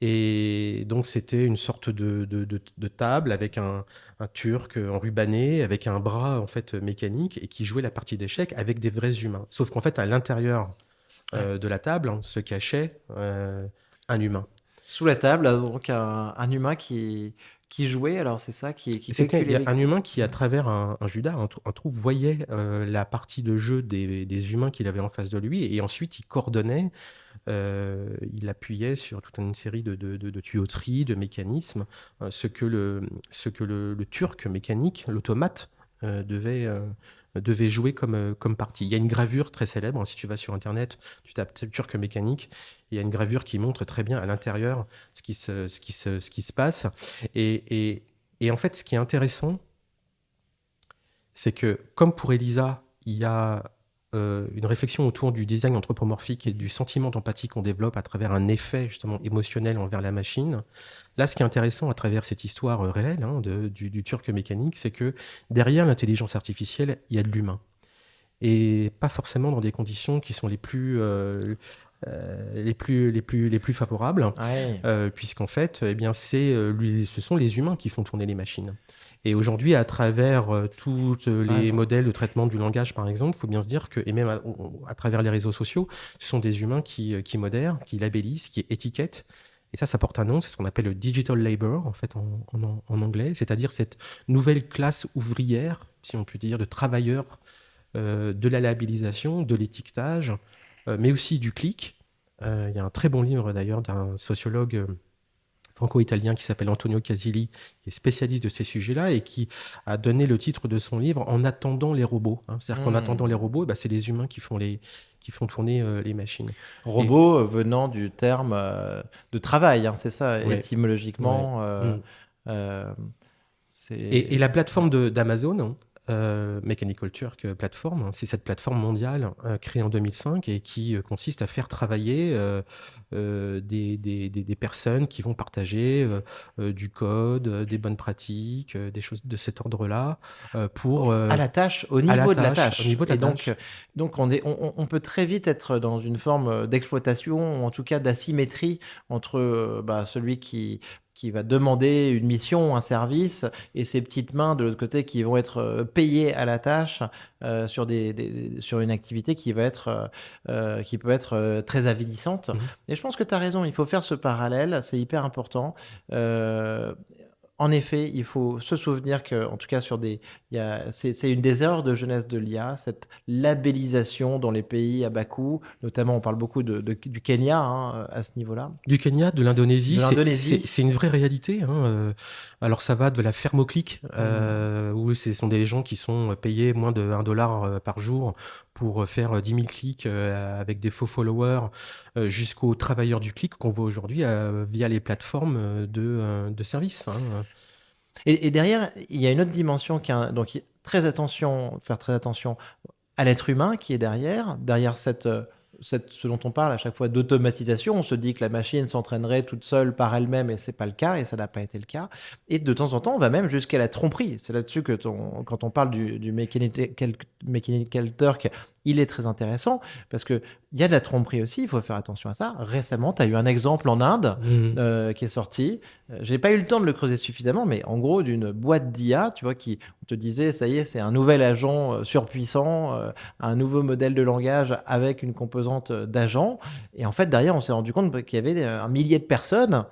Et donc, c'était une sorte de table avec un turc enrubanné, avec un bras en fait mécanique et qui jouait la partie d'échecs avec des vrais humains. Sauf qu'en fait, à l'intérieur de la table se cachait un humain. Sous la table, donc un humain qui qui jouait, alors c'est ça, qui Il y calculait a les un coups. humain qui, à travers un Judas, un trou, voyait la partie de jeu des humains qu'il avait en face de lui, et ensuite il coordonnait, il appuyait sur toute une série de tuyauteries, de mécanismes, ce que le turc mécanique, l'automate, devait jouer comme partie. Il y a une gravure très célèbre, hein, si tu vas sur Internet, tu tapes turc mécanique, il y a une gravure qui montre très bien à l'intérieur ce qui se passe. Et en fait, ce qui est intéressant, c'est que, comme pour Elisa, il y a une réflexion autour du design anthropomorphique et du sentiment d'empathie qu'on développe à travers un effet justement émotionnel envers la machine. Là, ce qui est intéressant à travers cette histoire réelle, hein, du turc mécanique, c'est que derrière l'intelligence artificielle, il y a de l'humain. Et pas forcément dans des conditions qui sont les plus favorables, Ouais. puisqu'en fait, eh bien, ce sont les humains qui font tourner les machines. Et aujourd'hui, à travers tous T'as les raison. modèles de traitement du langage, par exemple, il faut bien se dire que, et même à travers les réseaux sociaux, ce sont des humains qui modèrent, qui labellisent, qui étiquettent. Et ça porte un nom, c'est ce qu'on appelle le digital labor, en fait, en anglais, c'est-à-dire cette nouvelle classe ouvrière, si on peut dire, de travailleurs de la labellisation, de l'étiquetage, mais aussi du clic. Il y a un très bon livre d'ailleurs d'un sociologue franco-italien qui s'appelle Antonio Casilli, qui est spécialiste de ces sujets-là et qui a donné le titre de son livre En attendant les robots. Hein. C'est-à-dire qu'en attendant les robots, bah, c'est les humains qui font tourner les machines. Et, Robot venant du terme de travail, hein, c'est ça, ouais, ouais. étymologiquement. Mm. Euh, Et c'est. la plateforme d'Amazon, hein, Mechanical Turk Platform, hein, c'est cette plateforme mondiale créée en 2005 et qui consiste à faire travailler des personnes qui vont partager du code, des bonnes pratiques, des choses de cet ordre-là pour À la tâche, au à la niveau de la tâche, au tâche. niveau de la Et donc, tâche. donc on peut très vite être dans une forme d'exploitation, ou en tout cas d'asymétrie entre celui qui va demander une mission, un service, et ces petites mains de l'autre côté qui vont être payées à la tâche sur une activité qui peut être très avilissante. Mhm. Et je pense que tu as raison, il faut faire ce parallèle, c'est hyper important. Euh, En effet, il faut se souvenir que, en tout cas, c'est une des erreurs de jeunesse de l'IA, cette labellisation dans les pays à bas coût. Notamment, on parle beaucoup du Kenya, hein, à ce niveau-là, Du Kenya, de l'Indonésie, de l'Indonésie. c'est une vraie réalité. Hein. Alors ça va de la ferme au clic, où ce sont des gens qui sont payés moins de 1 dollar par jour pour faire 10 000 clics avec des faux followers, jusqu'aux travailleurs du clic qu'on voit aujourd'hui via les plateformes de services. Hein. Et derrière, il y a une autre dimension donc faire très attention à l'être humain qui est derrière ce dont on parle à chaque fois d'automatisation. On se dit que la machine s'entraînerait toute seule par elle-même et c'est pas le cas et ça n'a pas été le cas. Et de temps en temps, on va même jusqu'à la tromperie. C'est là-dessus que quand on parle du Mechanical Turk, il est très intéressant parce que il y a de la tromperie aussi. Il faut faire attention à ça. Récemment, tu as eu un exemple en Inde Mhm. qui est sorti. J'ai pas eu le temps de le creuser suffisamment, mais en gros, d'une boîte d'IA, tu vois, qui on te disait, ça y est, c'est un nouvel agent surpuissant, un nouveau modèle de langage avec une composante d'agent. Et en fait, derrière, on s'est rendu compte qu'il y avait un millier de personnes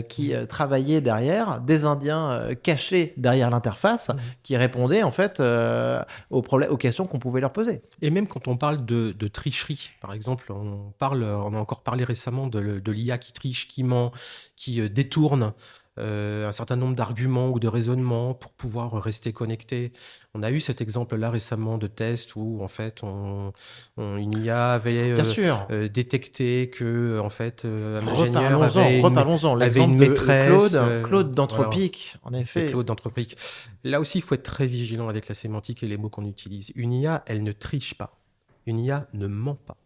qui travaillaient derrière, des Indiens cachés derrière l'interface, Mhm. qui répondaient en fait aux questions qu'on pouvait leur poser. Et même quand on parle de tricherie, par exemple, on a encore parlé récemment de l'IA qui triche, qui ment, qui détourne un certain nombre d'arguments ou de raisonnements pour pouvoir rester connecté. On a eu cet exemple-là récemment de test où en fait une IA avait Bien sûr. détecté que en fait un ingénieur Reparlons-en. avait une L'exemple de maîtresse. Claude Voilà. d'Anthropique, en C'est effet. Claude d'Anthropique. Là aussi, il faut être très vigilant avec la sémantique et les mots qu'on utilise. Une IA, elle ne triche pas. Une IA ne ment pas.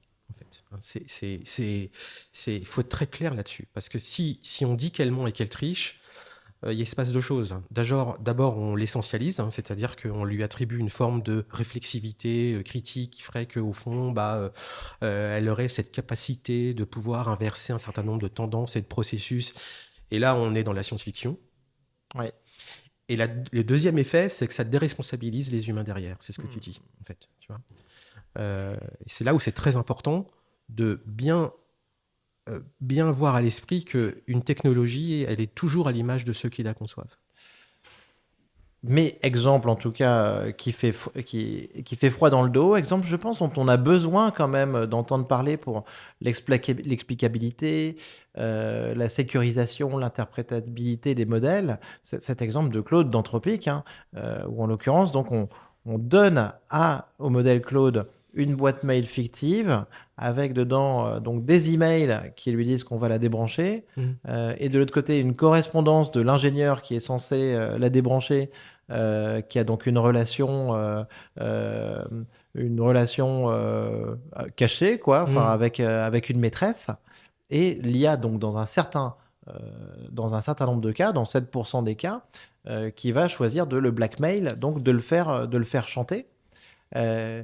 En fait, il faut être très clair là-dessus. Parce que si on dit qu'elle ment et qu'elle triche, il se passe deux choses. D'abord, on l'essentialise, hein, c'est-à-dire qu'on lui attribue une forme de réflexivité critique qui ferait qu'au fond, elle aurait cette capacité de pouvoir inverser un certain nombre de tendances et de processus. Et là, on est dans la science-fiction. Ouais. Et le deuxième effet, c'est que ça déresponsabilise les humains derrière. C'est ce que tu dis, en fait. Tu vois. Et c'est là où c'est très important de bien avoir à l'esprit qu'une technologie, elle est toujours à l'image de ceux qui la conçoivent. Mais exemple, en tout cas, qui fait froid dans le dos. Exemple, je pense, dont on a besoin quand même d'entendre parler pour l'explicabilité, la sécurisation, l'interprétabilité des modèles. Cet exemple de Claude d'Anthropic, hein, où en l'occurrence, donc on donne au modèle Claude une boîte mail fictive avec dedans donc des emails qui lui disent qu'on va la débrancher. Et de l'autre côté, une correspondance de l'ingénieur qui est censé la débrancher, qui a donc euh, une relation cachée, quoi, enfin, avec une maîtresse. Et l'IA, donc, dans un certain nombre de cas, dans 7% des cas, qui va choisir de le blackmail, donc de le faire chanter. Euh,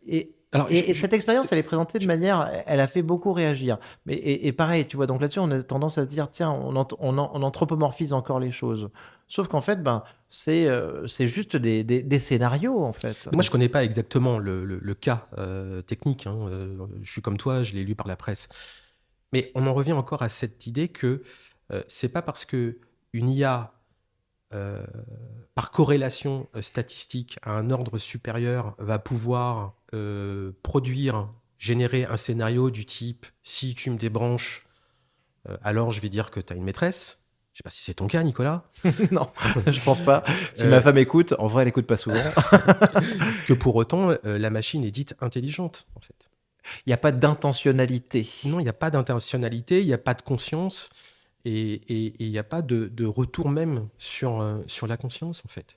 et Alors, et cette expérience, elle est présentée de manière, elle a fait beaucoup réagir. Mais et pareil, tu vois, donc là-dessus, on a tendance à se dire, tiens, on anthropomorphise encore les choses. Sauf qu'en fait, ben, c'est juste des scénarios, en fait. moi, je connais pas exactement le cas technique, hein. Je suis comme toi, je l'ai lu par la presse. Mais on en revient encore à cette idée que c'est pas parce que une IA, euh, par corrélation statistique à un ordre supérieur, va pouvoir générer un scénario du type si tu me débranches, alors je vais dire que tu as une maîtresse. Je sais pas si c'est ton cas, Nicolas. Non, je pense pas. Si Euh, ma femme écoute, en vrai, elle écoute pas souvent. que pour autant, la machine est dite intelligente, en fait. Il n'y a pas d'intentionnalité. Non, il n'y a pas d'intentionnalité, il n'y a pas de conscience, et il n'y a pas de retour même sur la conscience, en fait.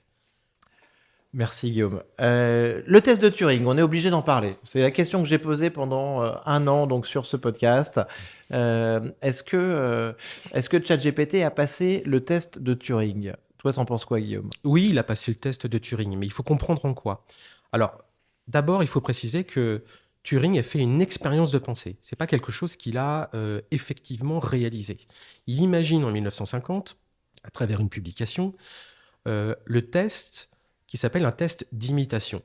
Merci Guillaume. Le test de Turing, on est obligé d'en parler. C'est la question que j'ai posée pendant un an donc sur ce podcast. Est-ce que ChatGPT a passé le test de Turing? Toi, t'en penses quoi, Guillaume? Oui, il a passé le test de Turing, mais il faut comprendre en quoi. Alors, d'abord, il faut préciser que Turing a fait une expérience de pensée. C'est pas quelque chose qu'il a effectivement réalisé. Il imagine en 1950, à travers une publication, le test qui s'appelle un test d'imitation,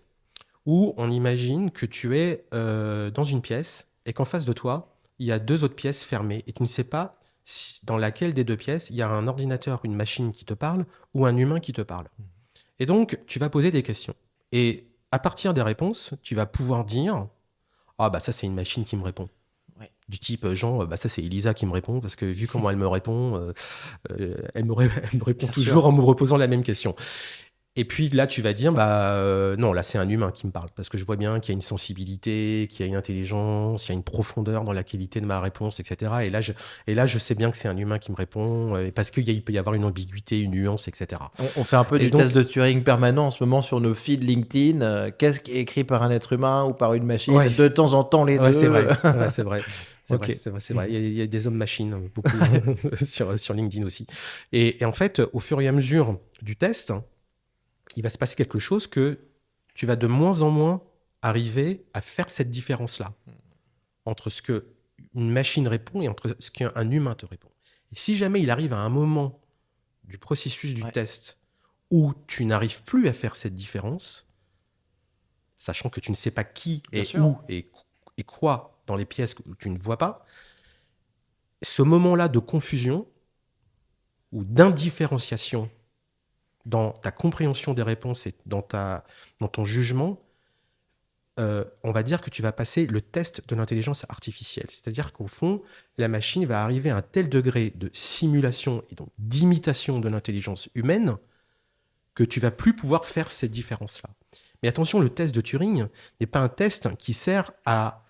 où on imagine que tu es dans une pièce et qu'en face de toi, il y a deux autres pièces fermées et tu ne sais pas dans laquelle des deux pièces il y a un ordinateur, une machine qui te parle ou un humain qui te parle. Et donc, tu vas poser des questions. Et à partir des réponses, tu vas pouvoir dire ah, bah ça, c'est une machine qui me répond. Ouais. Du type, genre, bah ça, c'est Elisa qui me répond, parce que vu comment elle me répond, elle me répond Bien toujours sûr. en me reposant la même question. Et puis là, tu vas dire, bah non, là, c'est un humain qui me parle, parce que je vois bien qu'il y a une sensibilité, qu'il y a une intelligence, il y a une profondeur dans la qualité de ma réponse, etc. Et là, je sais bien que c'est un humain qui me répond, parce qu'il peut y avoir une ambiguïté, une nuance, etc. On fait un peu Et du donc, test de Turing permanent en ce moment sur nos feeds LinkedIn. Qu'est-ce qui est écrit par un être humain ou par une machine? ouais, De temps en temps, les ouais, c'est deux. vrai, ouais, c'est vrai. C'est Ok. vrai, c'est vrai, c'est vrai. Il y a des hommes-machines, beaucoup, sur LinkedIn aussi. Et en fait, au fur et à mesure du test, il va se passer quelque chose que tu vas de moins en moins arriver à faire cette différence-là entre ce que une machine répond et entre ce qu'un humain te répond. Et si jamais il arrive à un moment du processus du Ouais. test où tu n'arrives plus à faire cette différence, sachant que tu ne sais pas qui Bien est sûr. où et quoi dans les pièces que tu ne vois pas, ce moment-là de confusion ou d'indifférenciation dans ta compréhension des réponses et dans ton jugement, on va dire que tu vas passer le test de l'intelligence artificielle. C'est-à-dire qu'au fond, la machine va arriver à un tel degré de simulation et donc d'imitation de l'intelligence humaine que tu vas plus pouvoir faire cette différence-là. Mais attention, le test de Turing n'est pas un test qui sert à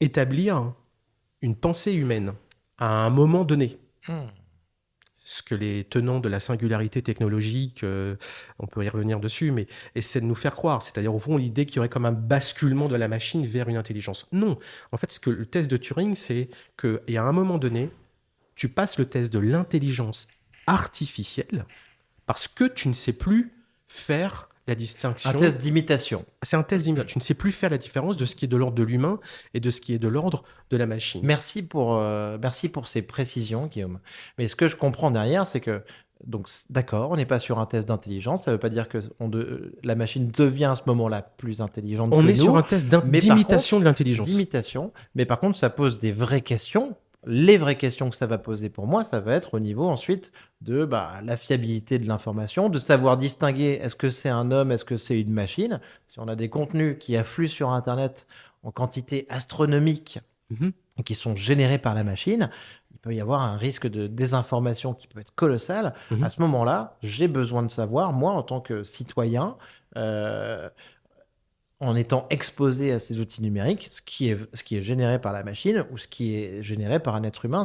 établir une pensée humaine à un moment donné. Ce que les tenants de la singularité technologique, on peut y revenir dessus, mais essaient de nous faire croire. C'est-à-dire, au fond, l'idée qu'il y aurait comme un basculement de la machine vers une intelligence. Non. En fait, ce que le test de Turing, c'est qu'à un moment donné, tu passes le test de l'intelligence artificielle parce que tu ne sais plus faire la distinction. Un test d'imitation. C'est un test d'imitation. Tu ne sais plus faire la différence de ce qui est de l'ordre de l'humain et de ce qui est de l'ordre de la machine. Merci pour ces précisions, Guillaume. Mais ce que je comprends derrière, c'est que, donc, d'accord, on n'est pas sur un test d'intelligence. Ça ne veut pas dire que la machine devient à ce moment-là plus intelligente que On nous. est sur un test mais par d'imitation de l'intelligence. D'imitation. Mais par contre, ça pose des vraies questions Les vraies questions que ça va poser pour moi, ça va être au niveau ensuite de la fiabilité de l'information, de savoir distinguer est-ce que c'est un homme, est-ce que c'est une machine. Si on a des contenus qui affluent sur Internet en quantité astronomique Mhm. et qui sont générés par la machine, il peut y avoir un risque de désinformation qui peut être colossal. À Mhm. ce moment-là, j'ai besoin de savoir, moi, en tant que citoyen, euh, en étant exposé à ces outils numériques, ce qui est généré par la machine ou ce qui est généré par un être humain,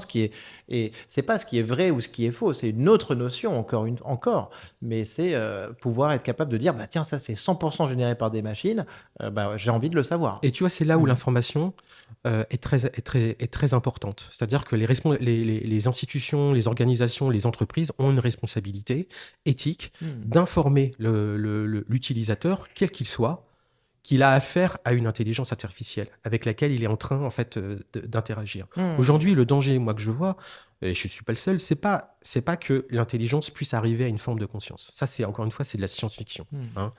et c'est pas ce qui est vrai ou ce qui est faux, c'est une autre notion encore, mais c'est pouvoir être capable de dire bah tiens ça c'est 100% généré par des machines, j'ai envie de le savoir. Et tu vois, c'est là où Mm. l'information est très importante. C'est-à-dire que les institutions, les organisations, les entreprises ont une responsabilité éthique Mm. d'informer l'utilisateur, quel qu'il soit, qu'il a affaire à une intelligence artificielle avec laquelle il est en train en fait d'interagir. Mm. Aujourd'hui, le danger, moi que je vois, et je suis pas le seul, c'est pas que l'intelligence puisse arriver à une forme de conscience. Ça, c'est encore une fois, c'est de la science-fiction. Mm. Hein.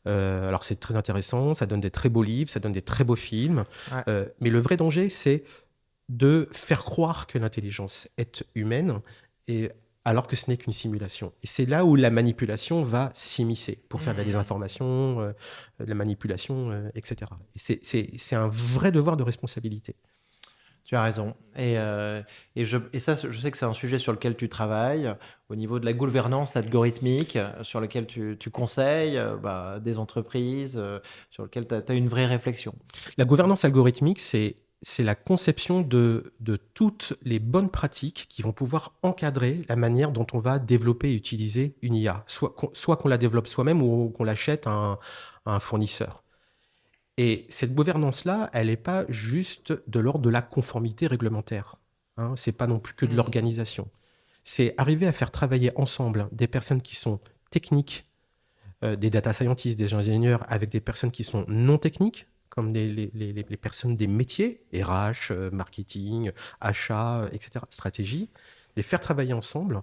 Alors c'est très intéressant, ça donne des très beaux livres, ça donne des très beaux films, Ouais. mais le vrai danger, c'est de faire croire que l'intelligence est humaine, et alors que ce n'est qu'une simulation. Et c'est là où la manipulation va s'immiscer pour faire de la Mm. désinformation, de la manipulation, etc. Et c'est un vrai devoir de responsabilité. Tu as raison. Et ça, je sais que c'est un sujet sur lequel tu travailles, au niveau de la gouvernance algorithmique, sur lequel tu conseilles des entreprises, sur lequel tu as une vraie réflexion. La gouvernance algorithmique, c'est la conception de toutes les bonnes pratiques qui vont pouvoir encadrer la manière dont on va développer et utiliser une IA, soit qu'on la développe soi-même ou qu'on l'achète à un fournisseur. Et cette gouvernance-là, elle n'est pas juste de l'ordre de la conformité réglementaire. Hein, c'est pas non plus que de Hmm. l'organisation. C'est arriver à faire travailler ensemble des personnes qui sont techniques, des data scientists, des ingénieurs, avec des personnes qui sont non techniques, comme les personnes des métiers, RH, marketing, achat, etc., stratégie, les faire travailler ensemble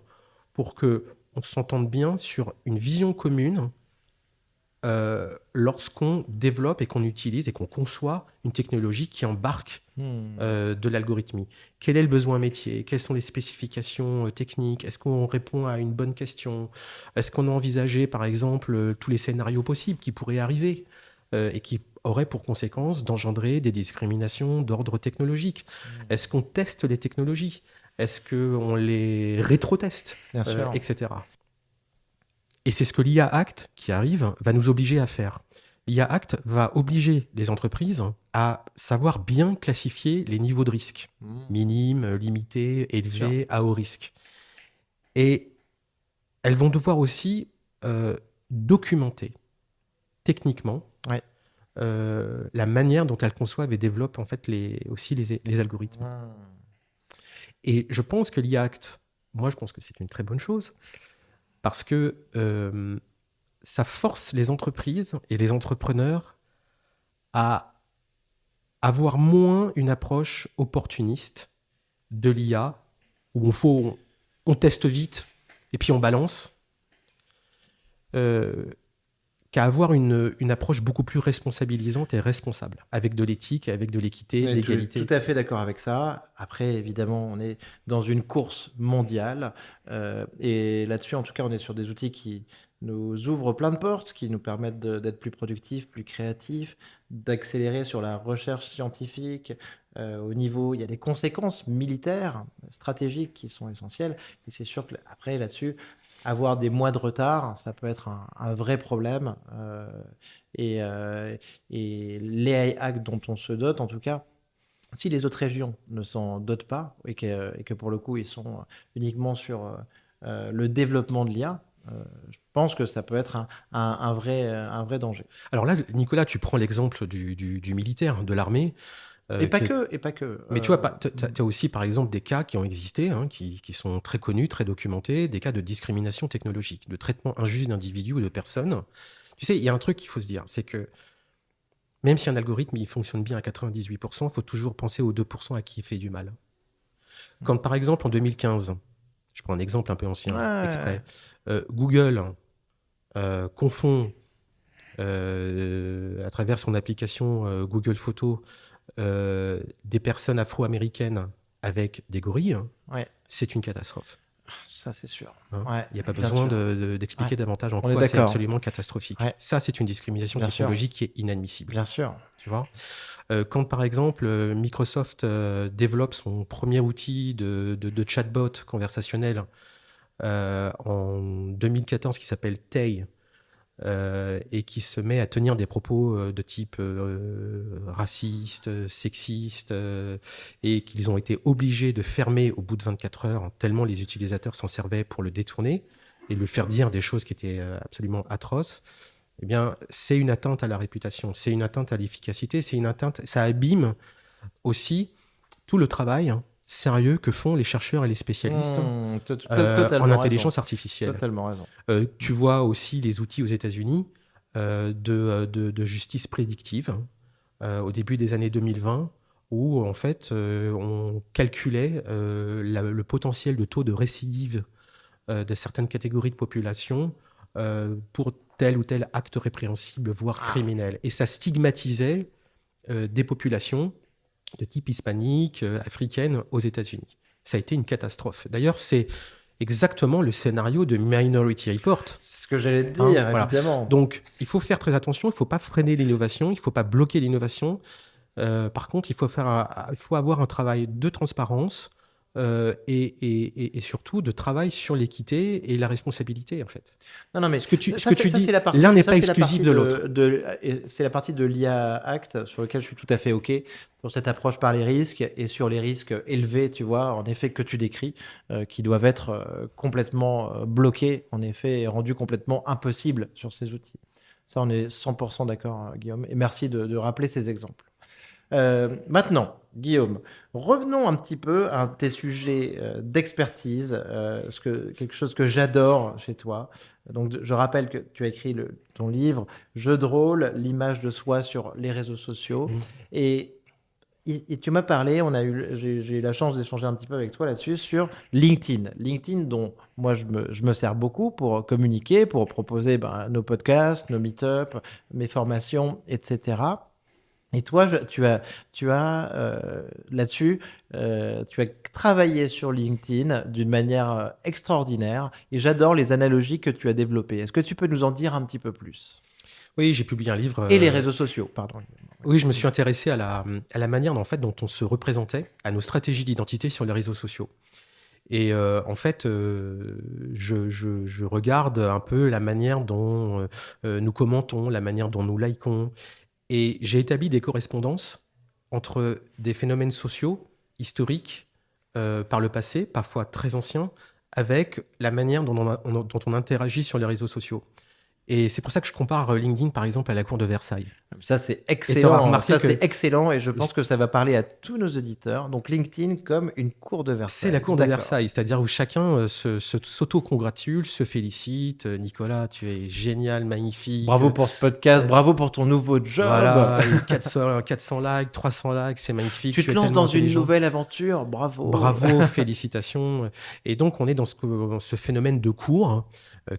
pour que on s'entende bien sur une vision commune lorsqu'on développe et qu'on utilise et qu'on conçoit une technologie qui embarque Hmm. de l'algorithmie. Quel est le besoin métier? Quelles sont les spécifications techniques? Est-ce qu'on répond à une bonne question? Est-ce qu'on a envisagé, par exemple, tous les scénarios possibles qui pourraient arriver et qui auraient pour conséquence d'engendrer des discriminations d'ordre technologique? Est-ce qu'on teste les technologies? Est-ce qu'on les rétro-teste? Bien sûr. Etc. Et c'est ce que l'IA Act qui arrive va nous obliger à faire. L'IA Act va obliger les entreprises à savoir bien classifier les niveaux de risque, Hmm. minimes, limités, Bien sûr. élevés, à haut risque. Et elles vont devoir aussi documenter techniquement Ouais. la manière dont elles conçoivent et développent en fait aussi les algorithmes. Hmm. Et je pense que l'IA Act, moi je pense que c'est une très bonne chose, parce que ça force les entreprises et les entrepreneurs à avoir moins une approche opportuniste de l'IA, où on teste vite et puis on balance, qu'à avoir une approche beaucoup plus responsabilisante et responsable, avec de l'éthique, avec de l'équité, de Mais l'égalité. tout à fait d'accord avec ça. Après, évidemment, on est dans une course mondiale. Et là-dessus, en tout cas, on est sur des outils qui nous ouvrent plein de portes, qui nous permettent d'être plus productifs, plus créatifs, d'accélérer sur la recherche scientifique. Au niveau, il y a des conséquences militaires, stratégiques qui sont essentielles. Et c'est sûr que après, là-dessus, avoir des mois de retard, ça peut être un vrai problème. Et, euh, et les AI Act dont on se dote, en tout cas, si les autres régions ne s'en dotent pas et que pour le coup ils sont uniquement sur le développement de l'IA, je pense que ça peut être un vrai danger. Alors là, Nicolas, tu prends l'exemple du militaire, de l'armée. Et pas Qui est- que, et pas que. Mais tu vois, tu as aussi par exemple des cas qui ont existé, hein, qui sont très connus, très documentés, des cas de discrimination technologique, de traitement injuste d'individus ou de personnes. Tu sais, il y a un truc qu'il faut se dire, c'est que même si un algorithme il fonctionne bien à 98%, il faut toujours penser aux 2% à qui il fait du mal. Quand par exemple en 2015, je prends un exemple un peu ancien, Ouais. exprès, Google confond à travers son application Google Photos des personnes afro-américaines avec des gorilles, Ouais, c'est une catastrophe. ça c'est sûr. Hein. Ouais, Il n'y a pas bien besoin sûr. d'expliquer Ouais, davantage en on est quoi c'est d'accord. absolument catastrophique. Ouais, Ça, c'est une discrimination bien sûr, technologique qui est inadmissible. bien sûr. Tu vois? Quand par exemple Microsoft développe son premier outil de chatbot conversationnel en 2014 qui s'appelle Tay, et qui se met à tenir des propos de type raciste, sexiste, et qu'ils ont été obligés de fermer au bout de 24 heures, tellement les utilisateurs s'en servaient pour le détourner et le faire dire des choses qui étaient absolument atroces. Eh bien, c'est une atteinte à la réputation, c'est une atteinte à l'efficacité, c'est une atteinte, ça abîme aussi tout le travail sérieux que font les chercheurs et les spécialistes en Totalement raison. intelligence artificielle. Totalement raison. Tu vois aussi les outils aux États-Unis de justice prédictive au début des années 2020, où en fait on calculait le potentiel de taux de récidive de certaines catégories de population pour tel ou tel acte répréhensible, voire criminel. Et ça stigmatisait des populations de type hispanique, africaine aux États-Unis. Ça a été une catastrophe. D'ailleurs, c'est exactement le scénario de Minority Report. C'est ce que j'allais te Hein, dire, voilà. évidemment. Donc, il faut faire très attention, il ne faut pas freiner l'innovation, il ne faut pas bloquer l'innovation. Par contre, il faut avoir un travail de transparence et surtout de travail sur l'équité et la responsabilité, en fait. Non, non, mais Ce que tu ça, dis, c'est la partie, l'un n'est ça, pas c'est la exclusif partie de l'autre. c'est la partie de l'IA Act sur lequel je suis tout à fait OK, sur cette approche par les risques et sur les risques élevés, tu vois, en effet, que tu décris, qui doivent être complètement bloqués, en effet, et rendus complètement impossibles sur ces outils. Ça, on est 100% d'accord, hein, Guillaume, et merci de rappeler ces exemples. Maintenant, Guillaume, revenons un petit peu à tes sujets d'expertise, quelque chose que j'adore chez toi. Donc, je rappelle que tu as écrit ton livre Jeu de rôle, l'image de soi sur les réseaux sociaux. Mmh. Et, et tu m'as parlé, j'ai eu la chance d'échanger un petit peu avec toi là-dessus, sur LinkedIn. LinkedIn, dont moi je me sers beaucoup pour communiquer, pour proposer nos podcasts, nos meet-ups, mes formations, etc. Et toi, tu as là-dessus, tu as travaillé sur LinkedIn d'une manière extraordinaire et j'adore les analogies que tu as développées. Est-ce que tu peux nous en dire un petit peu plus? Oui, j'ai publié un livre. Et les réseaux sociaux, pardon. Oui, je me suis intéressé à la manière en fait, dont on se représentait, à nos stratégies d'identité sur les réseaux sociaux. Et en fait, je regarde un peu la manière dont nous commentons, la manière dont nous likons. Et j'ai établi des correspondances entre des phénomènes sociaux, historiques, par le passé, parfois très anciens, avec la manière dont on interagit sur les réseaux sociaux. Et c'est pour ça que je compare LinkedIn, par exemple, à la cour de Versailles. Ça, c'est Et tu auras excellent. remarqué Ça, que c'est excellent et je pense que ça va parler à tous nos auditeurs. Donc, LinkedIn comme une cour de c'est Versailles. la cour de D'accord. Versailles, c'est-à-dire où chacun s'auto-congratule, se félicite. Nicolas, tu es génial, magnifique. Bravo pour ce podcast, bravo pour ton nouveau job. Voilà, 400 likes, 300 likes, c'est magnifique. Tu te es lances tellement dans une intelligent. nouvelle aventure, bravo. Bravo, félicitations. Et donc, on est dans ce phénomène de cours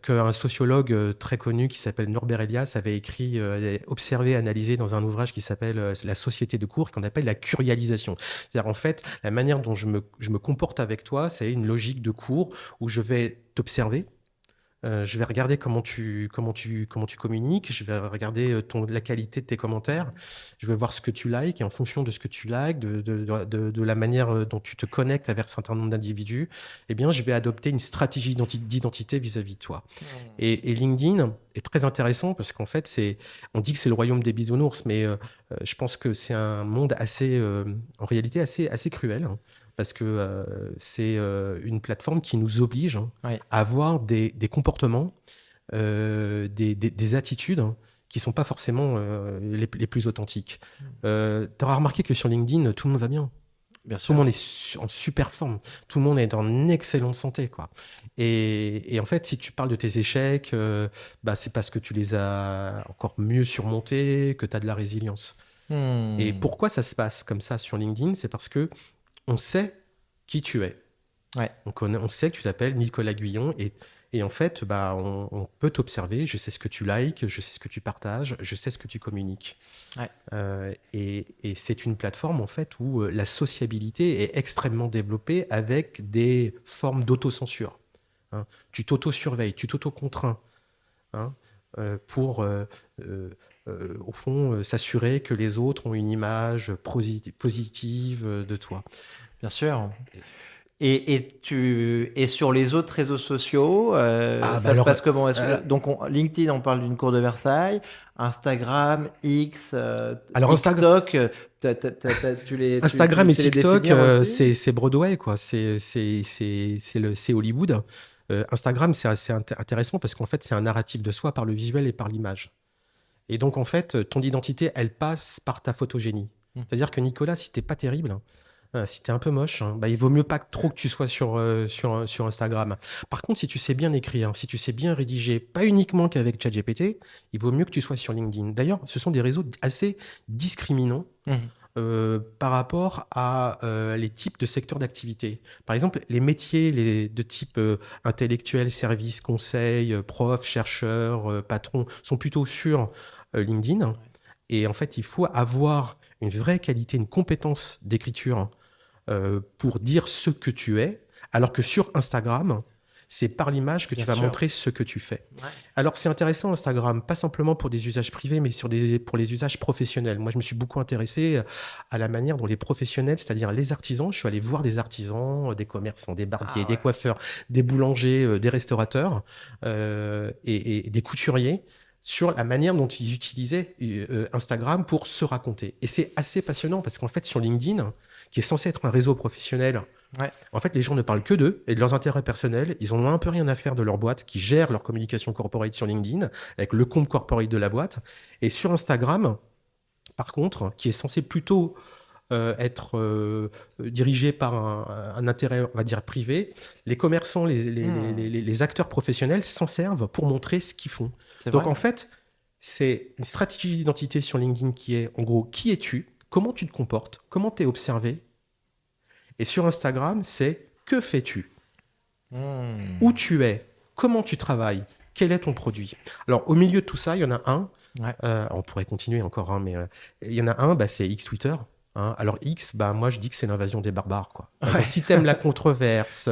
qu'un sociologue très connu qui s'appelle Norbert Elias avait écrit, observé, analysé dans un ouvrage qui s'appelle La société de cours, qu'on appelle la curialisation. C'est-à-dire, en fait, la manière dont je me comporte avec toi, c'est une logique de cours où je vais t'observer. Je vais regarder comment tu communiques, je vais regarder la qualité de tes commentaires, je vais voir ce que tu likes, et en fonction de ce que tu likes, de la manière dont tu te connectes avec un certain nombre d'individus, eh bien, je vais adopter une stratégie d'identité vis-à-vis de toi. Et LinkedIn est très intéressant parce qu'en fait, on dit que c'est le royaume des bisounours, mais je pense que c'est un monde en réalité assez cruel, hein, parce que c'est une plateforme qui nous oblige Ouais. à avoir des comportements, des attitudes qui ne sont pas forcément les plus authentiques. Tu auras remarqué que sur LinkedIn, tout le monde va bien. Bien Tout sûr. le monde est en super forme. Tout le monde est en excellente santé, quoi. Et en fait, si tu parles de tes échecs, c'est parce que tu les as encore mieux surmontés, que tu as de la résilience. Et pourquoi ça se passe comme ça sur LinkedIn? C'est parce que on sait qui tu es. Ouais. Donc on sait que tu t'appelles Nicolas Guyon et en fait, bah, on peut t'observer. Je sais ce que tu likes, je sais ce que tu partages, je sais ce que tu communiques. Ouais. Et c'est une plateforme en fait où la sociabilité est extrêmement développée avec des formes d'autocensure. Hein. Tu t'auto-surveilles, tu t'auto-contrains, hein, pour, au fond, s'assurer que les autres ont une image positive de toi. Bien sûr. Et sur les autres réseaux sociaux, Ah, bah ça se alors, passe comment? euh, Donc, LinkedIn, on parle d'une cour de Versailles. Instagram, X, alors TikTok, tu Instagram et sais les TikTok, définir aussi? c'est Broadway, quoi. C'est Hollywood. Instagram, c'est assez intéressant parce qu'en fait, c'est un narratif de soi par le visuel et par l'image. Et donc, en fait, ton identité, elle passe par ta photogénie. Hmm. C'est-à-dire que Nicolas, si t'es pas terrible, si t'es un peu moche, bah, il vaut mieux pas trop que tu sois sur Instagram. Par contre, si tu sais bien écrire, si tu sais bien rédiger, pas uniquement qu'avec ChatGPT, il vaut mieux que tu sois sur LinkedIn. D'ailleurs, ce sont des réseaux assez discriminants Hmm. par rapport à les types de secteurs d'activité. Par exemple, les métiers de type intellectuel, service, conseil, prof, chercheur, patron, sont plutôt sur LinkedIn. Et en fait, il faut avoir une vraie qualité, une compétence d'écriture pour dire ce que tu es, alors que sur Instagram, c'est par l'image que Bien tu vas sûr. montrer ce que tu fais. Ouais. Alors c'est intéressant Instagram, pas simplement pour des usages privés, mais pour les usages professionnels. Moi, je me suis beaucoup intéressé à la manière dont les professionnels, c'est-à-dire les artisans, je suis allé voir des artisans, des commerçants, des barbiers, Ah des ouais. coiffeurs, des boulangers, des restaurateurs et des couturiers sur la manière dont ils utilisaient Instagram pour se raconter. Et c'est assez passionnant parce qu'en fait, sur LinkedIn, qui est censé être un réseau professionnel, Ouais. en fait, les gens ne parlent que d'eux et de leurs intérêts personnels. Ils ont un peu rien à faire de leur boîte qui gère leur communication corporate sur LinkedIn avec le compte corporate de la boîte. Et sur Instagram, par contre, qui est censé plutôt être dirigé par un intérêt, on va dire, privé, les commerçants, Hmm. les acteurs professionnels s'en servent pour montrer ce qu'ils font. C'est Donc vrai. en fait, c'est une stratégie d'identité sur LinkedIn qui est, en gros, qui es-tu, comment tu te comportes, comment tu es observé. Et sur Instagram, c'est que fais-tu, où Hmm. tu es, comment tu travailles, quel est ton produit. Alors au milieu de tout ça, il y en a un, Ouais. on pourrait continuer encore, hein, mais il y en a un, bah, c'est X Twitter. Hein. Alors X, bah, moi je dis que c'est l'invasion des barbares. Quoi. Par exemple, Ouais. si t'aimes la controverse,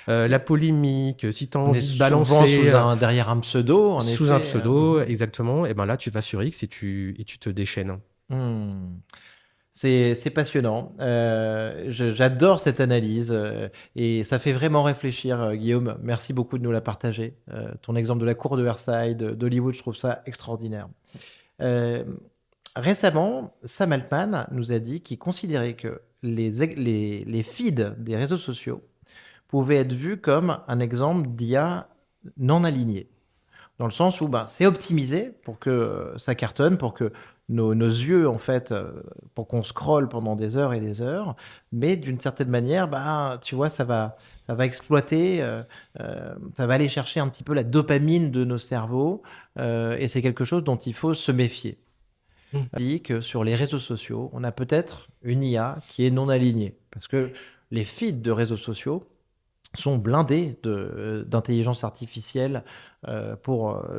la polémique, si t'as On est envie de souvent balancer derrière un pseudo, en sous un effet. pseudo, exactement, et ben là tu vas sur X et tu te déchaînes. Hmm. C'est passionnant. J'adore cette analyse et ça fait vraiment réfléchir, Guillaume. Merci beaucoup de nous la partager. Ton exemple de la cour de Versailles, d'Hollywood, je trouve ça extraordinaire. Euh, Récemment, Sam Altman nous a dit qu'il considérait que les feeds des réseaux sociaux pouvaient être vus comme un exemple d'IA non alignée. Dans le sens où bah, c'est optimisé pour que ça cartonne, pour que nos yeux, en fait, pour qu'on scrolle pendant des heures et des heures, mais d'une certaine manière, bah, tu vois, ça va exploiter, ça va aller chercher un petit peu la dopamine de nos cerveaux, et c'est quelque chose dont il faut se méfier. Mm. On dit que sur les réseaux sociaux, on a peut-être une IA qui est non alignée, parce que les feeds de réseaux sociaux, sont blindés d'intelligence artificielle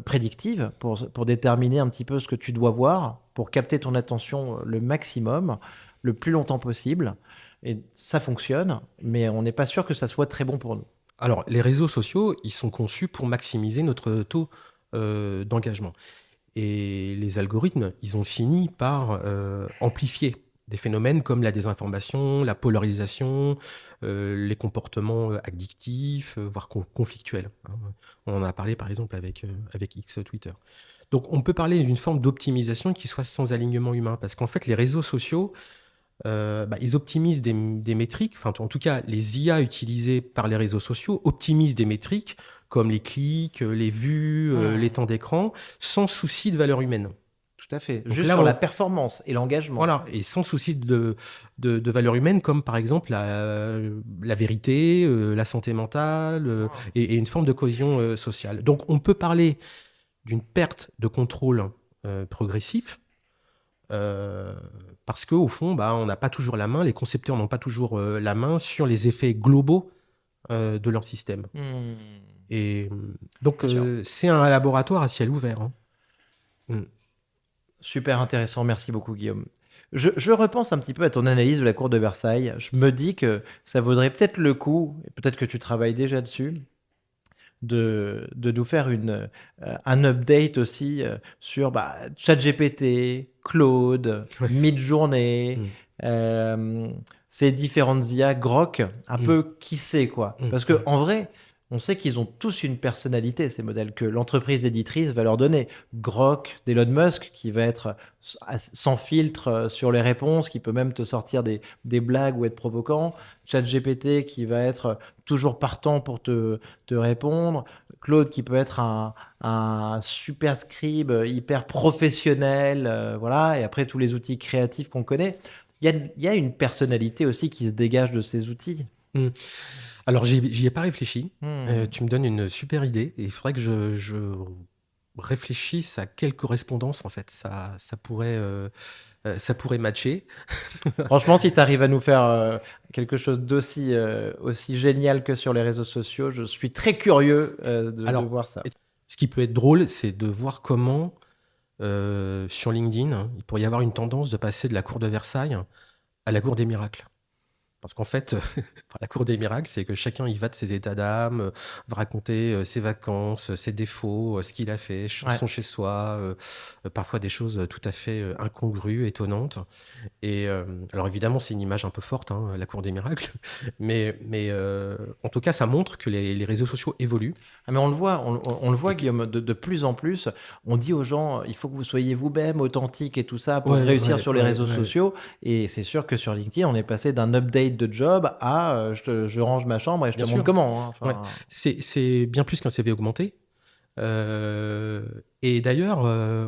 prédictive pour déterminer un petit peu ce que tu dois voir, pour capter ton attention le maximum, le plus longtemps possible. Et ça fonctionne, mais on n'est pas sûr que ça soit très bon pour nous. Alors les réseaux sociaux, ils sont conçus pour maximiser notre taux d'engagement. Et les algorithmes, ils ont fini par amplifier des phénomènes comme la désinformation, la polarisation, les comportements addictifs, voire conflictuels. Hein. On en a parlé par exemple avec X Twitter. Donc on peut parler d'une forme d'optimisation qui soit sans alignement humain, parce qu'en fait les réseaux sociaux, bah, ils optimisent des métriques, enfin en tout cas les IA utilisées par les réseaux sociaux optimisent des métriques comme les clics, les vues, les temps d'écran, sans souci de valeur humaine. Tout à fait. Donc Juste là, sur la performance et l'engagement. voilà, et sans souci de valeur humaine, comme par exemple la vérité, la santé mentale et une forme de cohésion sociale. Donc on peut parler d'une perte de contrôle progressif, euh, parce qu'au fond, bah, on n'a pas toujours la main, les concepteurs n'ont pas toujours la main sur les effets globaux de leur système. Hmm. Et donc, Bien sûr. c'est un laboratoire à ciel ouvert, hein. Mm. Super intéressant, merci beaucoup Guillaume. Je repense un petit peu à ton analyse de la cour de Versailles. Je me dis que ça vaudrait peut-être le coup, et peut-être que tu travailles déjà dessus, de nous faire un update aussi sur ChatGPT, Claude, Ouais. Midjourney, Mm. euh, ces différentes IA, Grok, un Mm. peu qui sait quoi. Mm. Parce Mm. que en vrai, on sait qu'ils ont tous une personnalité, ces modèles, que l'entreprise éditrice va leur donner. Grok d'Elon Musk, qui va être sans filtre sur les réponses, qui peut même te sortir des blagues ou être provocant. ChatGPT, qui va être toujours partant pour te répondre. Claude qui peut être un super scribe hyper professionnel, voilà, et après tous les outils créatifs qu'on connaît. Il y a une personnalité aussi qui se dégage de ces outils. Mm. Alors, j'y ai pas réfléchi. Hmm. Tu me donnes une super idée et il faudrait que je réfléchisse à quelle correspondance, en fait, ça pourrait matcher. Franchement, si tu arrives à nous faire quelque chose aussi génial que sur les réseaux sociaux, je suis très curieux de Alors, voir ça. ce qui peut être drôle, c'est de voir comment, sur LinkedIn, hein, il pourrait y avoir une tendance de passer de la cour de Versailles à la cour des miracles. Parce qu'en fait, la cour des miracles, c'est que chacun y va de ses états d'âme, va raconter ses vacances, ses défauts, ce qu'il a fait, Ouais. son chez soi, parfois des choses tout à fait incongrues, étonnantes. Et alors évidemment, c'est une image un peu forte, hein, la cour des miracles, mais en tout cas, ça montre que les réseaux sociaux évoluent. Ah, mais on le voit, on le voit, Et que, Guillaume, de plus en plus. On dit aux gens, il faut que vous soyez vous-même, authentique et tout ça pour ouais, réussir ouais, sur les ouais, réseaux ouais. sociaux. Et c'est sûr que sur LinkedIn, on est passé d'un update de job à je range ma chambre et je Bien te montre sûr. comment, hein. Ouais. Enfin, C'est bien plus qu'un CV augmenté. Euh, et d'ailleurs,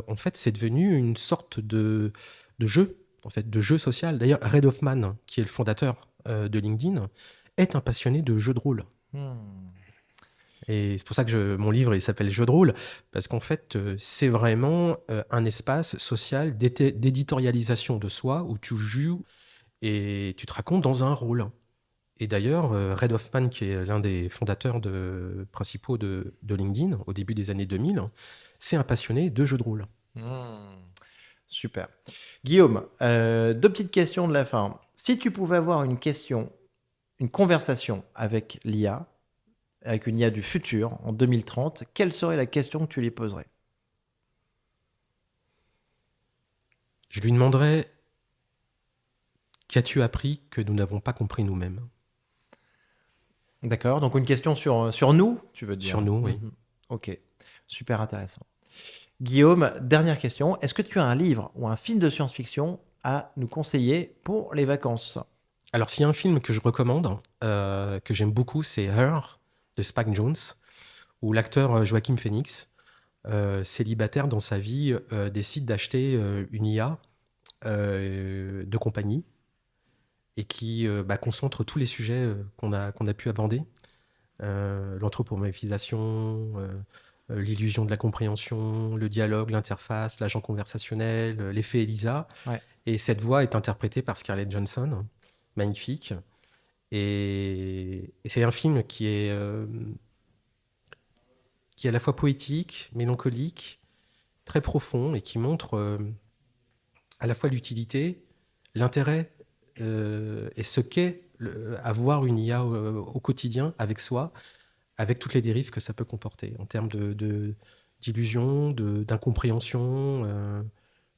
en fait, c'est devenu une sorte de jeu, en fait, de jeu social. D'ailleurs, Reid Hoffman, qui est le fondateur de LinkedIn, est un passionné de jeux de rôle. hmm. Et c'est pour ça que mon livre il s'appelle Jeux de rôle, parce qu'en fait, c'est vraiment un espace social d'éditorialisation de soi où tu joues et tu te racontes dans un rôle. Et d'ailleurs, Reid Hoffman, qui est l'un des fondateurs principaux de LinkedIn au début des années 2000, c'est un passionné de jeux de rôle. Hmm. Super. Guillaume, deux petites questions de la fin. Si tu pouvais avoir une conversation avec l'IA, avec une IA du futur en 2030, quelle serait la question que tu lui poserais? Je lui demanderais, qu'as-tu appris que nous n'avons pas compris nous-mêmes? D'accord, donc une question sur nous, tu veux dire? Sur nous, oui. Mhm. Ok, super intéressant. Guillaume, dernière question. Est-ce que tu as un livre ou un film de science-fiction à nous conseiller pour les vacances? Alors, s'il y a un film que je recommande, que j'aime beaucoup, c'est Her de Spike Jonze, où l'acteur Joaquin Phoenix, célibataire dans sa vie, décide d'acheter une IA de compagnie et qui concentre tous les sujets qu'on a pu aborder. L'anthropomorphisation, l'illusion de la compréhension, le dialogue, l'interface, l'agent conversationnel, l'effet Elisa. Ouais. Et cette voix est interprétée par Scarlett Johansson, magnifique. Et c'est un film qui est à la fois poétique, mélancolique, très profond et qui montre à la fois l'utilité, l'intérêt et ce qu'est avoir une IA au quotidien avec soi, avec toutes les dérives que ça peut comporter en termes d'illusion, d'incompréhension.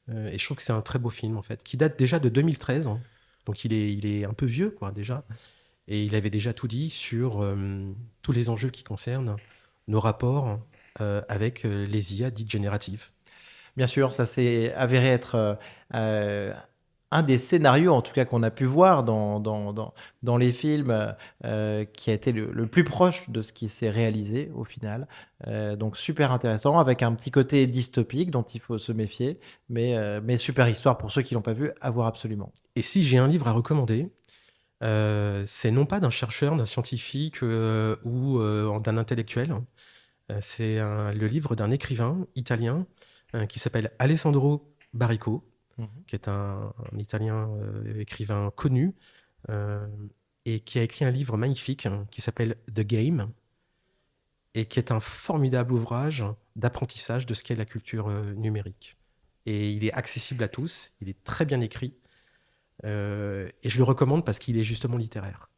Et je trouve que c'est un très beau film, en fait, qui date déjà de 2013. Hein. Donc il est un peu vieux, quoi, déjà. Et il avait déjà tout dit sur tous les enjeux qui concernent nos rapports avec les IA dites génératives. Bien sûr, ça s'est avéré être euh, un des scénarios, en tout cas, qu'on a pu voir dans les films, qui a été le plus proche de ce qui s'est réalisé au final. Donc super intéressant, avec un petit côté dystopique dont il faut se méfier, mais super histoire pour ceux qui l'ont pas vu, à voir absolument. Et si j'ai un livre à recommander, c'est non pas d'un chercheur, d'un scientifique ou d'un intellectuel. C'est le livre d'un écrivain italien qui s'appelle Alessandro Baricco, Mhm. qui est un Italien écrivain connu, euh, et qui a écrit un livre magnifique qui s'appelle The Game et qui est un formidable ouvrage d'apprentissage de ce qu'est la culture numérique. Et il est accessible à tous, il est très bien écrit et je le recommande parce qu'il est justement littéraire.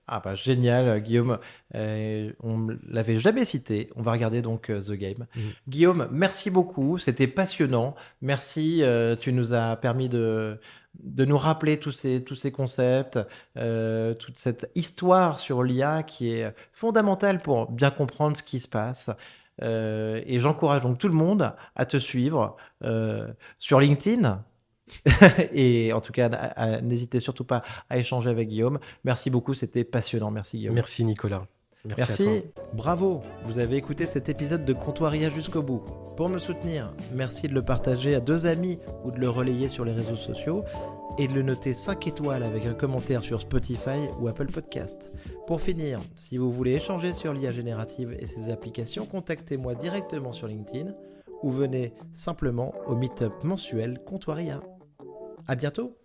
Ah bah génial, Guillaume. On ne l'avait jamais cité. On va regarder donc The Game. Guillaume, merci beaucoup. C'était passionnant. Merci. Tu nous as permis de nous rappeler tous ces concepts, toute cette histoire sur l'IA qui est fondamentale pour bien comprendre ce qui se passe. Et j'encourage donc tout le monde à te suivre sur LinkedIn. Et en tout cas, n'hésitez surtout pas à échanger avec Guillaume. Merci beaucoup, c'était passionnant. Merci Guillaume. Merci Nicolas. Merci à Merci. toi. Bravo, vous avez écouté cet épisode de Comptoiria jusqu'au bout. Pour me soutenir, merci de le partager à 2 amis ou de le relayer sur les réseaux sociaux et de le noter 5 étoiles avec un commentaire sur Spotify ou Apple Podcast. Pour finir, si vous voulez échanger sur l'IA générative et ses applications, contactez-moi directement sur LinkedIn ou venez simplement au meet-up mensuel Comptoiria. À bientôt!